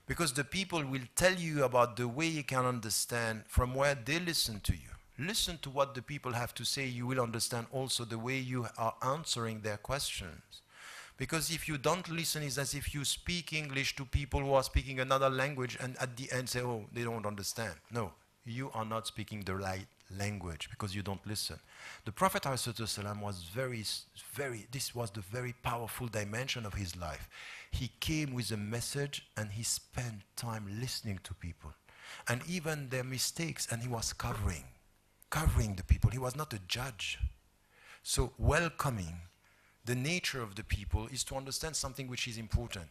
Because the people will tell you about the way you can understand from where they listen to you. Listen to what the people have to say. You will understand also the way you are answering their questions. Because if you don't listen, it's as if you speak English to people who are speaking another language and at the end say, oh, they don't understand. No, you are not speaking the right language because you don't listen. The Prophet ﷺ was this was the very powerful dimension of his life. He came with a message and he spent time listening to people. And even their mistakes, and he was covering the people. He was not a judge. So welcoming the nature of the people is to understand something which is important.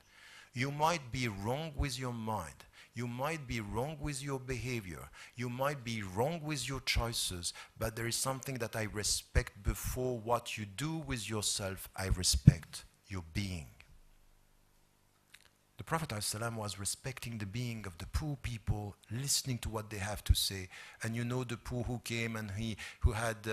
You might be wrong with your mind. You might be wrong with your behavior. You might be wrong with your choices, but there is something that I respect before what you do with yourself. I respect your being. The Prophet ﷺ was respecting the being of the poor people, listening to what they have to say. And you know the poor who came and who had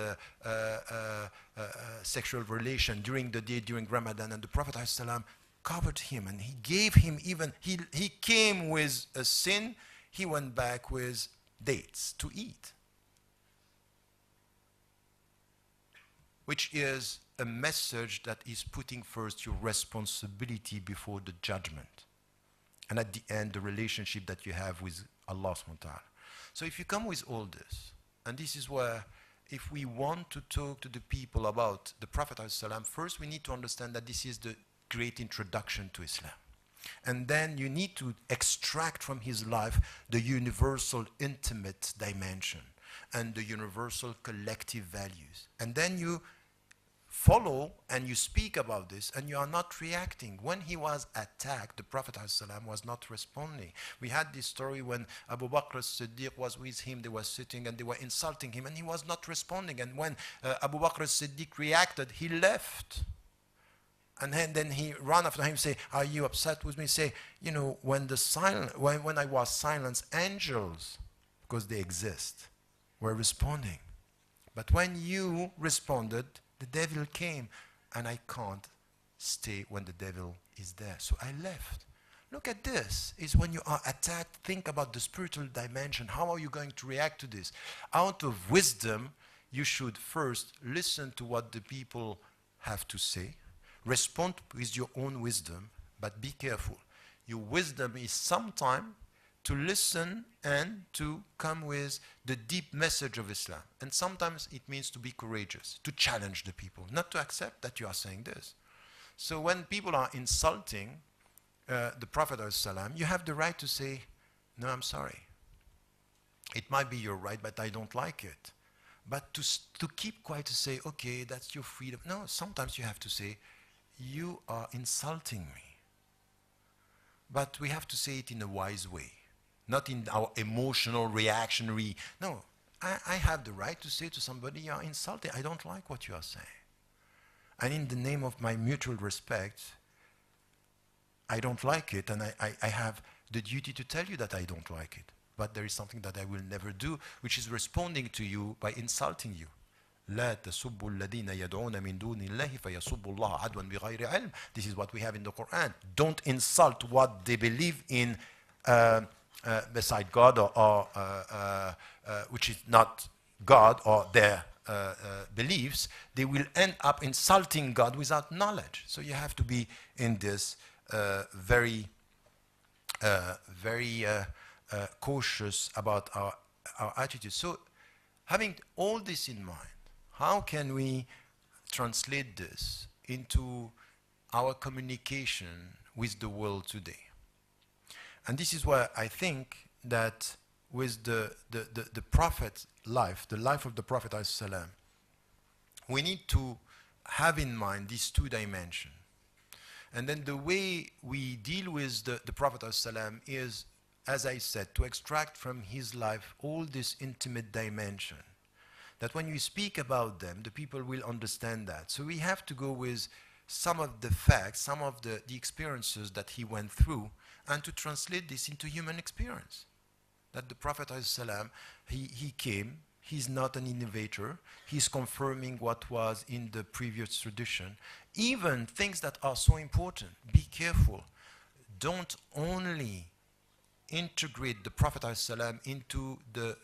sexual relation during the day, during Ramadan, and the Prophet ﷺ covered him and he gave him even, he came with a sin, he went back with dates to eat. Which is a message that is putting first your responsibility before the judgment. And at the end, the relationship that you have with Allah subhanahu wa ta'ala. So if you come with all this, and this is where, if we want to talk to the people about the Prophet ﷺ, first we need to understand that this is the great introduction to Islam. And then you need to extract from his life the universal intimate dimension and the universal collective values. And then you follow and you speak about this and you are not reacting. When he was attacked, the Prophet ﷺ was not responding. We had this story when Abu Bakr as-Siddiq was with him, they were sitting and they were insulting him and he was not responding. And when Abu Bakr as-Siddiq reacted, he left. And then he ran after him, say, are you upset with me? Say, you know, when I was silenced, angels, because they exist, were responding. But when you responded, the devil came, and I can't stay when the devil is there. So I left. Look at this. Is when you are attacked, think about the spiritual dimension. How are you going to react to this? Out of wisdom, you should first listen to what the people have to say. Respond with your own wisdom, but be careful. Your wisdom is sometimes to listen and to come with the deep message of Islam. And sometimes it means to be courageous, to challenge the people, not to accept that you are saying this. So when people are insulting the Prophet ﷺ, you have the right to say, no, I'm sorry. It might be your right, but I don't like it. But to keep quiet, to say, okay, that's your freedom. No, sometimes you have to say, you are insulting me. But we have to say it in a wise way, not in our emotional, reactionary. No, I have the right to say to somebody, you are insulting. I don't like what you are saying. And in the name of my mutual respect, I don't like it, and I have the duty to tell you that I don't like it. But there is something that I will never do, which is responding to you by insulting you. لا تسبوا الذين يدعون من دون الله فيسبوا الله عدوا بغير علم. This is what we have in the Quran. Don't insult what they believe in beside God, or which is not God or their beliefs. They will end up insulting God without knowledge. So you have to be in this very cautious about our attitude. So having all this in mind, how can we translate this into our communication with the world today? And this is where I think that with the Prophet's life, the life of the Prophet ﷺ, we need to have in mind these two dimensions. And then the way we deal with the Prophet ﷺ is, as I said, to extract from his life all this intimate dimension, that when you speak about them, the people will understand that. So we have to go with some of the facts, some of the experiences that he went through, and to translate this into human experience. That the Prophet ﷺ, he came, he's not an innovator, he's confirming what was in the previous tradition. Even things that are so important, be careful. Don't only integrate the Prophet ﷺ into the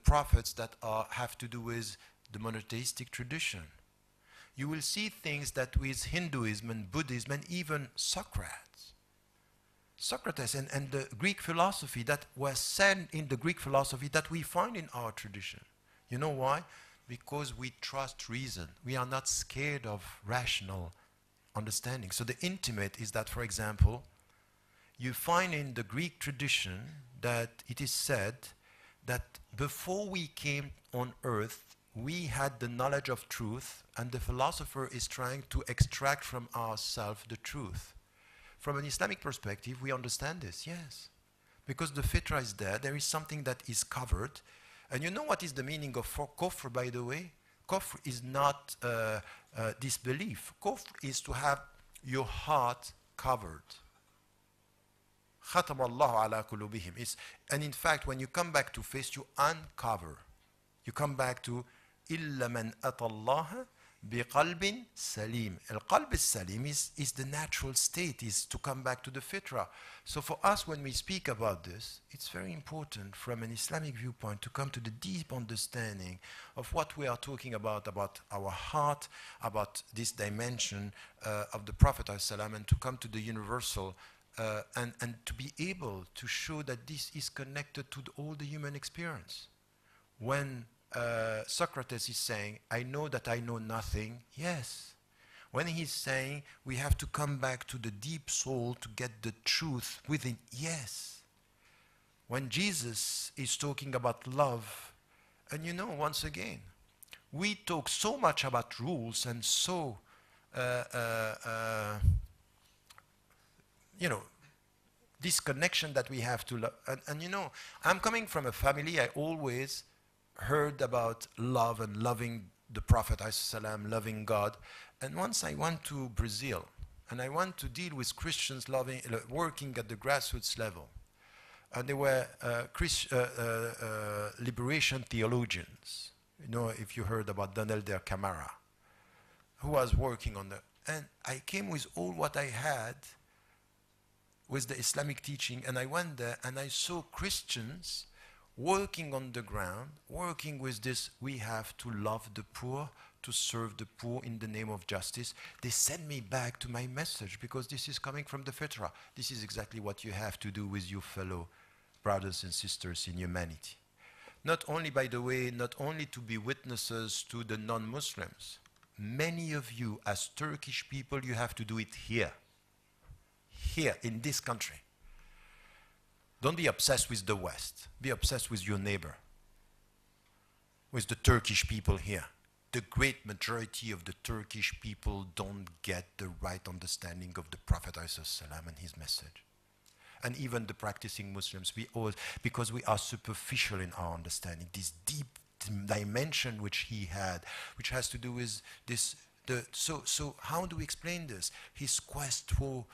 prophets that have to do with the monotheistic tradition. You will see things that with Hinduism and Buddhism and even Socrates and the Greek philosophy that was said in the Greek philosophy that we find in our tradition. You know why? Because we trust reason. We are not scared of rational understanding. So the intimate is that, for example, you find in the Greek tradition that it is said that before we came on earth, we had the knowledge of truth, and the philosopher is trying to extract from ourselves the truth. From an Islamic perspective, we understand this, yes. Because the fitra is there, there is something that is covered. And you know what is the meaning of kufr, by the way? Kufr is not disbelief. Kufr is to have your heart covered. خَتَمَ اللَّهُ عَلَى قُلُوبِهِمْ. And in fact, when you come back to face, you uncover. You come back to إِلَّا مَنْ أَتَى اللَّهَ بِقَلْبٍ سَلِيمٍ. Al-qalb salim is the natural state, is to come back to the fitra. So for us, when we speak about this, it's very important from an Islamic viewpoint to come to the deep understanding of what we are talking about our heart, about this dimension of the Prophet ﷺ, and to come to the universal and to be able to show that this is connected to all the human experience. When Socrates is saying, I know that I know nothing, yes. When he's saying we have to come back to the deep soul to get the truth within, yes. When Jesus is talking about love, and you know, once again, we talk so much about rules and so you know, this connection that we have to love. And you know, I'm coming from a family, I always heard about love and loving the Prophet ﷺ, loving God. And once I went to Brazil, and I went to deal with Christians working at the grassroots level. And they were liberation theologians. You know, if you heard about Daniel der Camara, who was working on the... And I came with all what I had with the Islamic teaching, and I went there and I saw Christians working on the ground, working with this, we have to love the poor, to serve the poor in the name of justice. They send me back to my message because this is coming from the fitra. This is exactly what you have to do with your fellow brothers and sisters in humanity. Not only, by the way, not only to be witnesses to the non-Muslims. Many of you, as Turkish people, you have to do it here. Here, in this country. Don't be obsessed with the West. Be obsessed with your neighbor. with the Turkish people here. The great majority of the Turkish people don't get the right understanding of the Prophet ﷺ and his message. And even the practicing Muslims, we always, because we are superficial in our understanding, this deep dimension which he had, which has to do with this. So how do we explain this? His quest for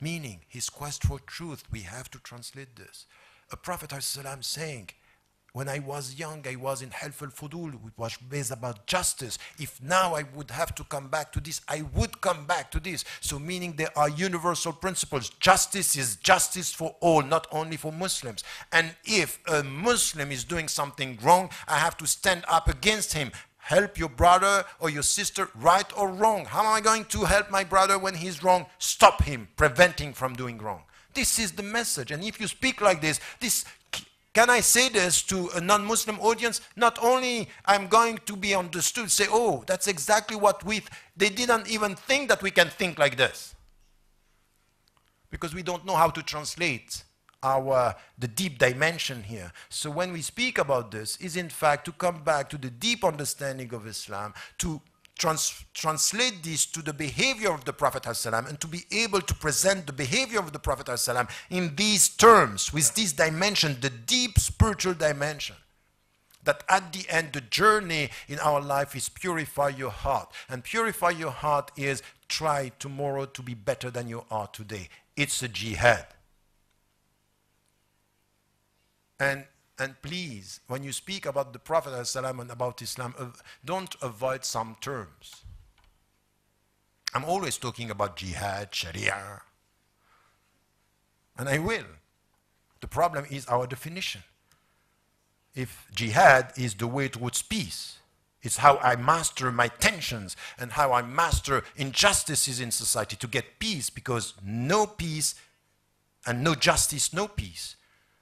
meaning, his quest for truth. We have to translate this. A Prophet ﷺ saying, when I was young, I was in Hilf al-Fudul, which was based about justice. If now I would have to come back to this, I would come back to this. So meaning there are universal principles. Justice is justice for all, not only for Muslims. And if a Muslim is doing something wrong, I have to stand up against him. Help your brother or your sister, right or wrong. How am I going to help my brother when he's wrong? Stop him, prevent him from doing wrong. This is the message. And if you speak like this, can I say this to a non-Muslim audience? Not only I'm going to be understood, say, oh, that's exactly what they didn't even think that we can think like this. Because we don't know how to translate the deep dimension here. So when we speak about this, is in fact to come back to the deep understanding of Islam, to translate this to the behavior of the Prophet ﷺ, and to be able to present the behavior of the Prophet ﷺ in these terms, with this dimension, the deep spiritual dimension. That at the end, the journey in our life is purify your heart. And purify your heart is try tomorrow to be better than you are today. It's a jihad. And please, when you speak about the Prophet ﷺ and about Islam, don't avoid some terms. I'm always talking about jihad, sharia. And I will. The problem is our definition. If jihad is the way towards peace, it's how I master my tensions and how I master injustices in society to get peace, because no peace and no justice, no peace.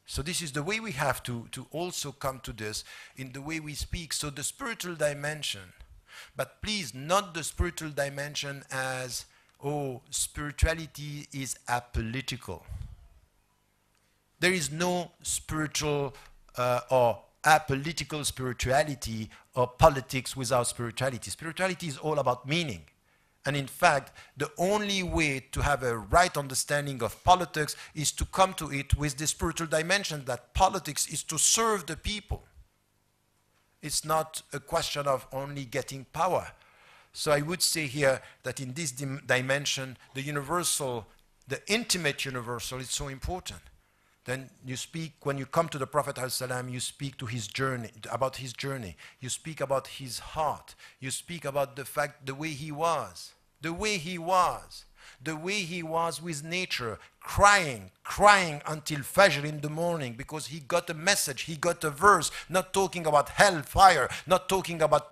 So this is the way we have to also come to this in the way we speak. So the spiritual dimension, but please not the spiritual dimension as, oh, spirituality is apolitical. There is no spiritual or apolitical spirituality or politics without spirituality. Spirituality is all about meaning. And in fact, the only way to have a right understanding of politics is to come to it with the spiritual dimension, that politics is to serve the people. It's not a question of only getting power. So I would say here that in this dimension, the universal, the intimate universal is so important. Then you speak, when you come to the Prophet ﷺ, you speak to his journey, about his journey. You speak about his heart. You speak about the fact, the way he was. The way he was. The way he was with nature, crying until Fajr in the morning, because he got a message, he got a verse, not talking about hellfire, not talking about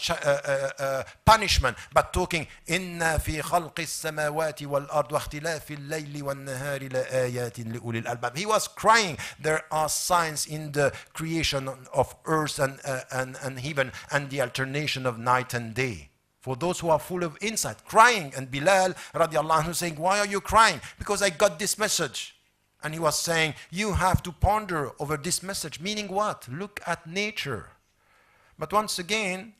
punishment, but talking إِنَّا فِي خَلْقِ السَّمَاوَاتِ وَالْأَرْضِ وَاخْتِلَافِ اللَّيْلِ وَالنَّهَارِ لَآيَاتٍ لِأُولِي الْأَلْبَابِ. He was crying. There are signs in the creation of earth and heaven, and the alternation of night and day. For those who are full of insight, crying. And Bilal radiallahu anhu saying, why are you crying? Because I got this message. And he was saying, you have to ponder over this message. Meaning what? Look at nature. But once again,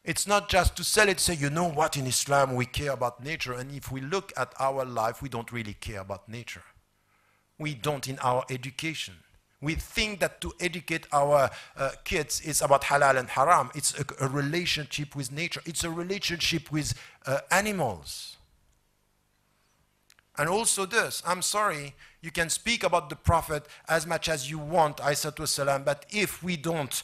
it's not just to sell it, say, you know what, in Islam we care about nature. And if we look at our life, we don't really care about nature. We don't in our education. We think that to educate our kids is about halal and haram. It's a relationship with nature. It's a relationship with animals. And also this, I'm sorry, you can speak about the Prophet as much as you want, ﷺ, but if we don't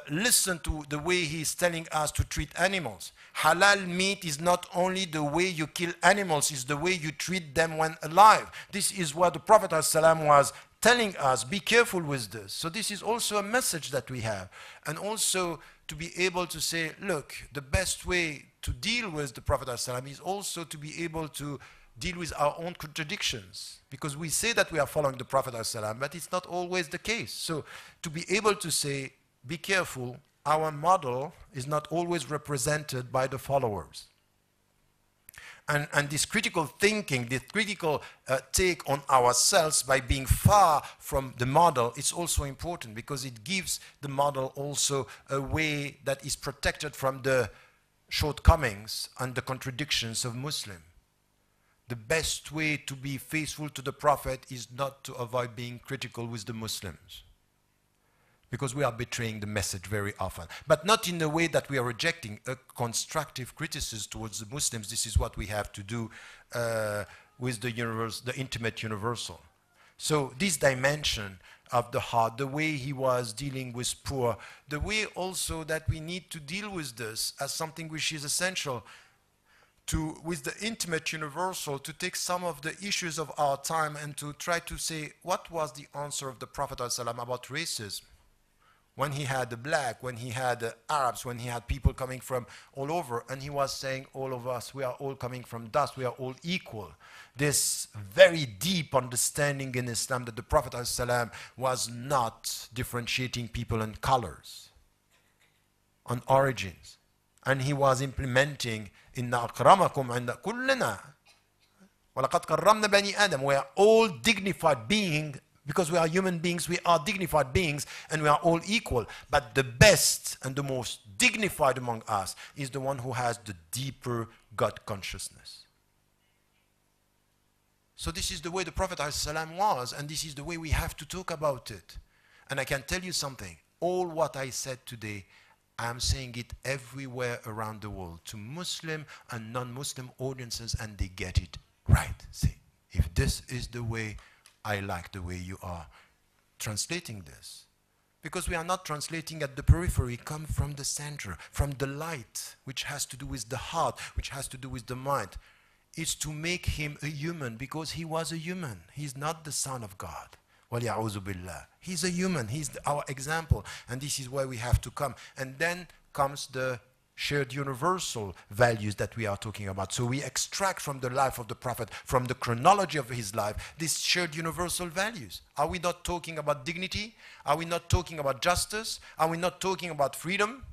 listen to the way he's telling us to treat animals. Halal meat is not only the way you kill animals, it's the way you treat them when alive. This is what the Prophet ﷺ was telling us, be careful with this. So this is also a message that we have. And also to be able to say, look, the best way to deal with the Prophet ﷺ is also to be able to deal with our own contradictions. Because we say that we are following the Prophet ﷺ, but it's not always the case. So to be able to say, be careful, our model is not always represented by the followers. And this critical thinking, this critical take on ourselves by being far from the model is also important, because it gives the model also a way that is protected from the shortcomings and the contradictions of Muslim. The best way to be faithful to the Prophet is not to avoid being critical with the Muslims, because we are betraying the message very often. But not in the way that we are rejecting a constructive criticism towards the Muslims. This is what we have to do with the intimate universal. So this dimension of the heart, the way he was dealing with poor, the way also that we need to deal with this as something which is essential with the intimate universal, to take some of the issues of our time and to try to say, what was the answer of the Prophet ﷺ about racism? When he had the black, when he had the Arabs, when he had people coming from all over, and he was saying, all of us, we are all coming from dust, we are all equal. This very deep understanding in Islam that the Prophet ﷺ was not differentiating people on colors, on origins. And he was implementing, إِنَّ أَكْرَمَكُمْ عِنْدَ كُلِّنَا وَلَقَدْ كَرَّمْنَا بَنِي آدَمَ. We are all dignified beings. Because we are human beings, we are dignified beings, and we are all equal. But the best and the most dignified among us is the one who has the deeper God consciousness. So this is the way the Prophet ﷺ was, and this is the way we have to talk about it. And I can tell you something, all what I said today, I'm saying it everywhere around the world, to Muslim and non-Muslim audiences, and they get it right. See, if this is the way, I like the way you are translating this. Because we are not translating at the periphery, come from the center, from the light, which has to do with the heart, which has to do with the mind. It's to make him a human, because he was a human. He's not the son of God. وَلِيَعُوذُ بِاللَّهِ. He's a human, he's our example. And this is why we have to come. And then comes the shared universal values that we are talking about. So we extract from the life of the Prophet, from the chronology of his life, these shared universal values. Are we not talking about dignity? Are we not talking about justice? Are we not talking about freedom?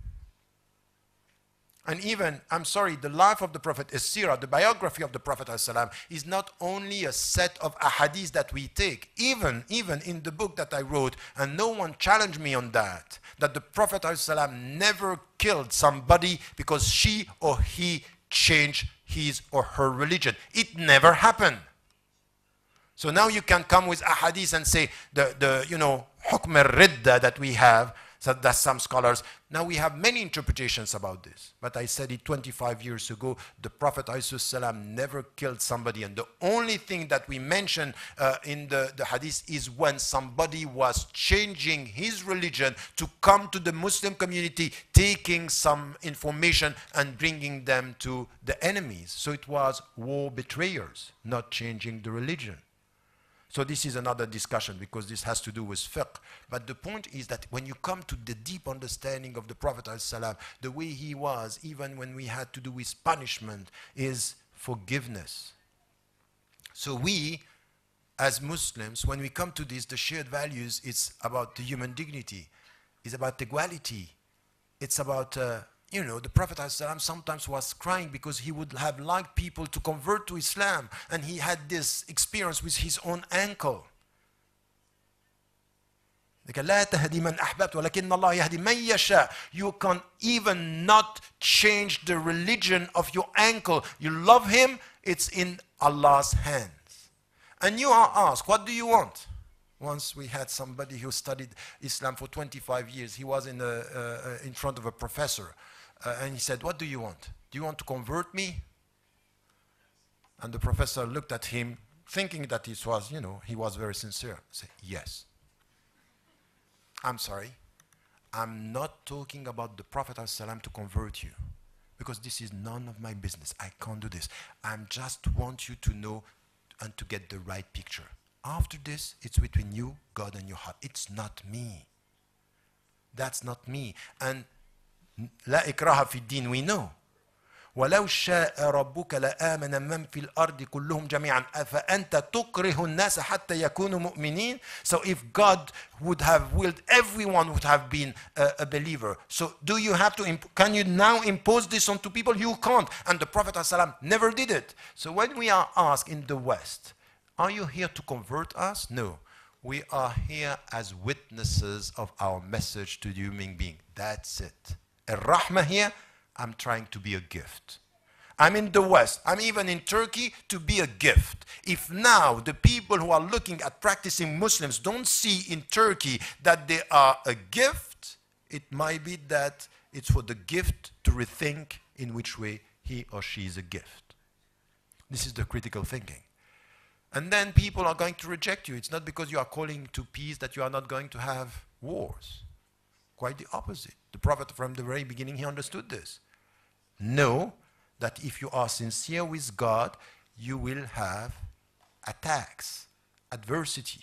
And even, I'm sorry, the life of the Prophet is Sira, the biography of the Prophet ﷺ, is not only a set of ahadith that we take. Even in the book that I wrote, and no one challenged me on that the Prophet ﷺ never killed somebody because she or he changed his or her religion. It never happened. So now you can come with ahadith and say the hukm al-ridda that we have. So that's some scholars. Now we have many interpretations about this. But I said it 25 years ago, the Prophet ﷺ never killed somebody. And the only thing that we mention in the hadith is when somebody was changing his religion to come to the Muslim community, taking some information and bringing them to the enemies. So it was war betrayers, not changing the religion. So this is another discussion, because this has to do with fiqh. But the point is that when you come to the deep understanding of the Prophet ﷺ, the way he was, even when we had to do with punishment, is forgiveness. So we, as Muslims, when we come to this, the shared values, it's about the human dignity. It's about equality. It's about the Prophet ﷺ sometimes was crying because he would have liked people to convert to Islam, and he had this experience with his own ankle. You can even not change the religion of your ankle. You love him, it's in Allah's hands. And you are asked, what do you want? Once we had somebody who studied Islam for 25 years. He was in front of a professor. And he said, what do you want? Do you want to convert me? And the professor looked at him, thinking that he was very sincere. He said, yes. I'm sorry. I'm not talking about the Prophet ﷺ to convert you, because this is none of my business. I can't do this. I just want you to know and to get the right picture. After this, it's between you, God, and your heart. It's not me. That's not me. And La ikraha fi din, we know. وَلَوْ شَاءَ رَبُّكَ لَآمَنَ مَنْ فِي الْأَرْضِ كُلُّهُمْ جَمِيعًا أَفَأَنْتَ تُكْرِهُ النَّاسَ حَتَّى يَكُونُوا مُؤْمِنِينَ. So if God would have willed, everyone would have been a believer. So do you have to, can you now impose this onto people? You can't. And the Prophet ﷺ never did it. So when we are asked in the West, are you here to convert us? No. We are here as witnesses of our message to the human being. That's it. Ar-Rahmah here, I'm trying to be a gift. I'm in the West. I'm even in Turkey to be a gift. If now the people who are looking at practicing Muslims don't see in Turkey that they are a gift, it might be that it's for the gift to rethink in which way he or she is a gift. This is the critical thinking. And then people are going to reject you. It's not because you are calling to peace that you are not going to have wars. Quite the opposite. The Prophet from the very beginning, he understood this. Know that if you are sincere with God, you will have attacks, adversity,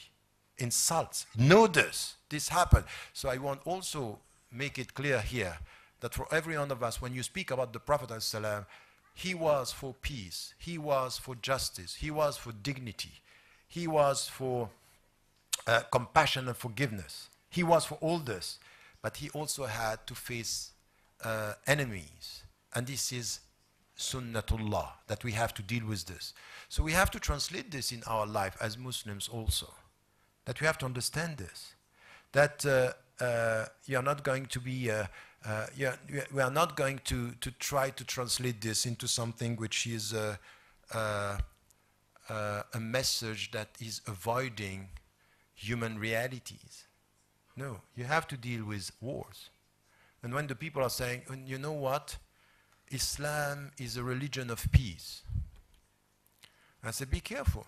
insults. Know this. This happened. So I want also make it clear here that for every one of us, when you speak about the Prophet ﷺ, he was for peace, he was for justice, he was for dignity, he was for compassion and forgiveness. He was for all this, but he also had to face enemies. And this is sunnatullah, that we have to deal with this. So we have to translate this in our life as Muslims also, that we have to understand this, that you are not going to be we are not going to try to translate this into something which is a message that is avoiding human realities. No, you have to deal with wars. And when the people are saying, you know what, Islam is a religion of peace, I say, be careful.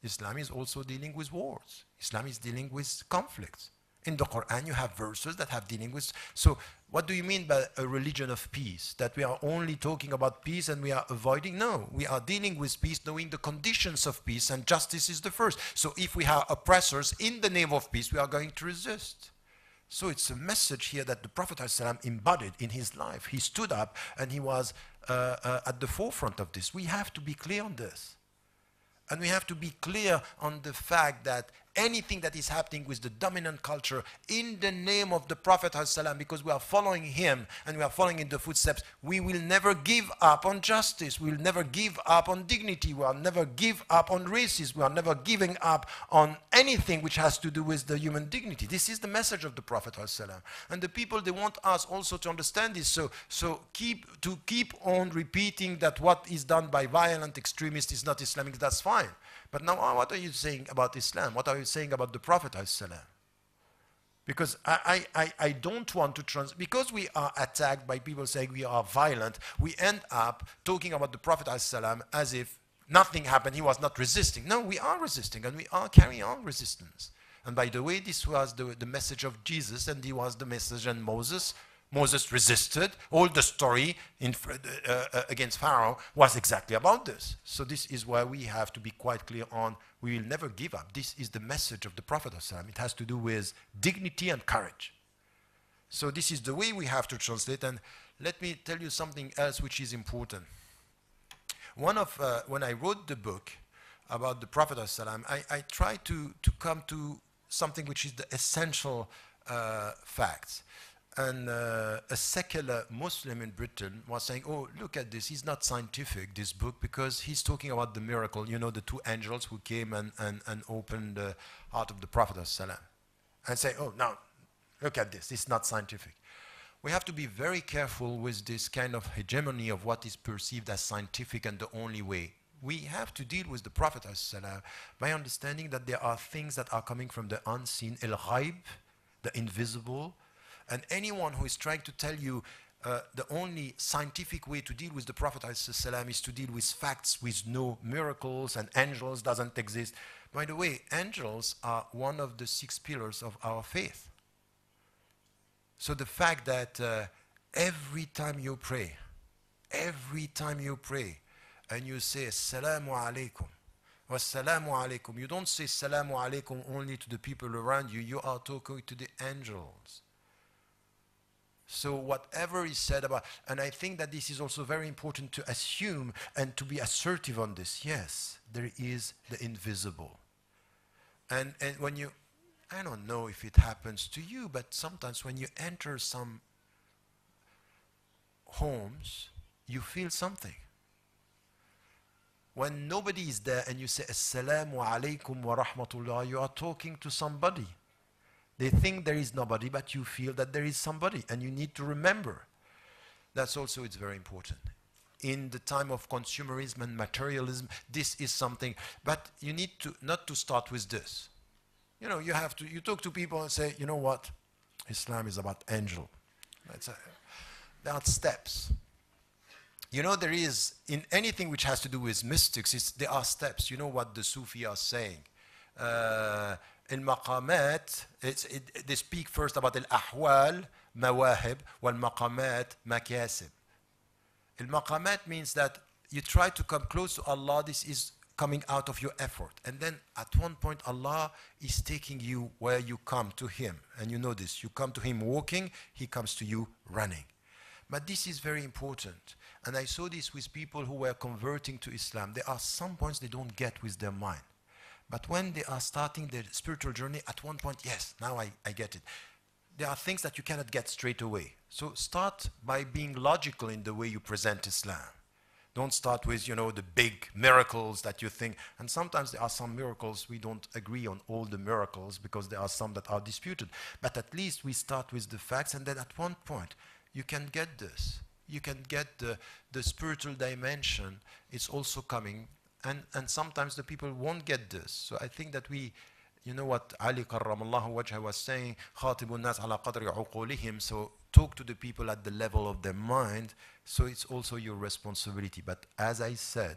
Islam is also dealing with wars. Islam is dealing with conflicts. In the Quran, you have verses that have dealing with. So, what do you mean by a religion of peace? That we are only talking about peace and we are avoiding? No, we are dealing with peace, knowing the conditions of peace, and justice is the first. So, if we have oppressors in the name of peace, we are going to resist. So, it's a message here that the Prophet ﷺ embodied in his life. He stood up and he was at the forefront of this. We have to be clear on this. And we have to be clear on the fact that anything that is happening with the dominant culture in the name of the Prophet ﷺ, because we are following him and we are following in the footsteps, we will never give up on justice. We will never give up on dignity. We will never give up on racism. We are never giving up on anything which has to do with the human dignity. This is the message of the Prophet ﷺ. And the people, they want us also to understand this. So keep on repeating that what is done by violent extremists is not Islamic, that's fine. But now what are you saying about Islam? What are you saying about the Prophet ﷺ? Because I don't want to because we are attacked by people saying we are violent, we end up talking about the Prophet ﷺ as if nothing happened, he was not resisting. No, we are resisting and we are carrying on resistance. And by the way, this was the message of Jesus, and he was the message of Moses. Moses resisted. All the story against Pharaoh was exactly about this. So this is why we have to be quite clear on, we will never give up. This is the message of the Prophet ﷺ. It has to do with dignity and courage. So this is the way we have to translate. And let me tell you something else which is important. When I wrote the book about the Prophet ﷺ, I tried to come to something which is the essential facts. And a secular Muslim in Britain was saying, oh, look at this, he's not scientific, this book, because he's talking about the miracle, you know, the two angels who came and opened the heart of the Prophet ﷺ. And say, oh, now, look at this, it's not scientific. We have to be very careful with this kind of hegemony of what is perceived as scientific and the only way. We have to deal with the Prophet ﷺ by understanding that there are things that are coming from the unseen, el-ghaib, the invisible. And anyone who is trying to tell you the only scientific way to deal with the Prophet ﷺ is to deal with facts, with no miracles, and angels doesn't exist. By the way, angels are one of the 6 pillars of our faith. So the fact that every time you pray, and you say, Assalamu alaikum, Wassalamu alaikum, you don't say Assalamu alaikum only to the people around you, you are talking to the angels. So whatever is said about, and I think that this is also very important to assume and to be assertive on this. Yes, there is the invisible. And when you, I don't know if it happens to you, but sometimes when you enter some homes, you feel something. When nobody is there and you say, Assalamu alaikum wa rahmatullah, you are talking to somebody. They think there is nobody, but you feel that there is somebody, and you need to remember. That's also, it's very important. In the time of consumerism and materialism, this is something, but you need to, not to start with this. You know, you have to, you talk to people and say, you know what, Islam is about angel. There are steps. You know, there is, in anything which has to do with mystics, there are steps. You know what the Sufi are saying. المقامات, they speak first about الأحوال, مواهب, والمقامات, مكاسب. المقامات means that you try to come close to Allah, this is coming out of your effort. And then at one point Allah is taking you where you come to Him. And you know this, you come to Him walking, He comes to you running. But this is very important. And I saw this with people who were converting to Islam. There are some points they don't get with their mind. But when they are starting their spiritual journey, at one point, yes, now I get it. There are things that you cannot get straight away. So start by being logical in the way you present Islam. Don't start with, you know, the big miracles that you think. And sometimes there are some miracles, we don't agree on all the miracles because there are some that are disputed. But at least we start with the facts, and then at one point, you can get this. You can get the spiritual dimension. It's also coming. And sometimes the people won't get this. So I think that we, you know what Ali karramallahu wajha was saying, خاطب الناس على قدر عقولهم. So talk to the people at the level of their mind. So it's also your responsibility. But as I said,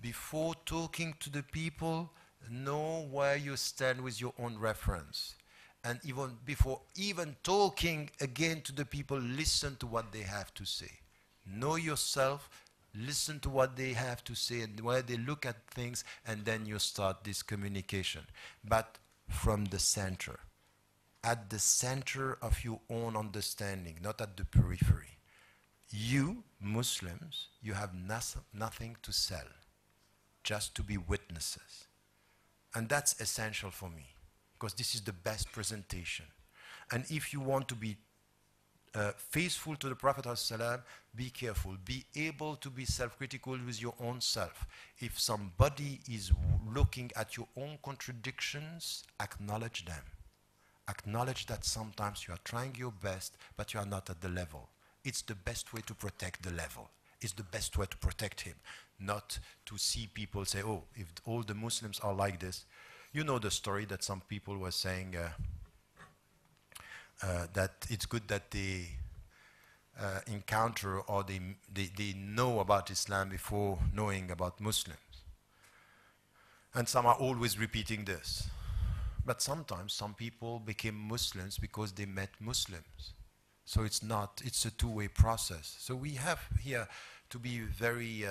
before talking to the people, know where you stand with your own reference. And even before even talking again to the people, listen to what they have to say. Know yourself, listen to what they have to say and where they look at things, and then you start this communication. But from the center, at the center of your own understanding, not at the periphery. You, Muslims, you have nothing to sell, just to be witnesses. And that's essential for me, because this is the best presentation. And if you want to be faithful to the Prophet ﷺ, be careful. Be able to be self-critical with your own self. If somebody is looking at your own contradictions, acknowledge them. Acknowledge that sometimes you are trying your best, but you are not at the level. It's the best way to protect the level. It's the best way to protect him. Not to see people say, oh, if all the Muslims are like this. You know the story that some people were saying that it's good that they encounter or they know about Islam before knowing about Muslims. And some are always repeating this. But sometimes some people became Muslims because they met Muslims. So it's not, it's a two-way process. So we have here to be very,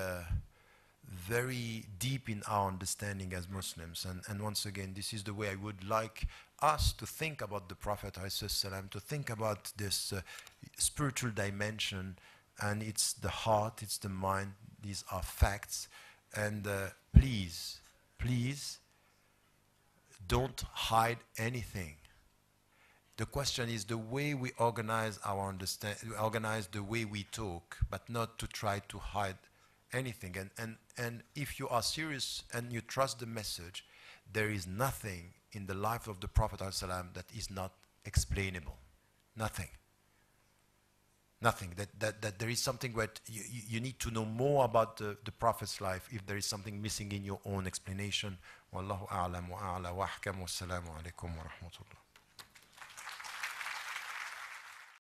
very deep in our understanding as Muslims. And once again, this is the way I would like us to think about the Prophet ﷺ, to think about this spiritual dimension, and it's the heart, it's the mind, these are facts. And please, please, don't hide anything. The question is the way we organize our understanding, organize the way we talk, but not to try to hide anything. And if you are serious and you trust the message, there is nothing in the life of the Prophet ﷺ that is not explainable. Nothing. Nothing. That there is something where you need to know more about the Prophet's life if there is something missing in your own explanation. Wallahu a'lam wa a'la wa ahkam. Wassalamu alaikum wa rahmatullah.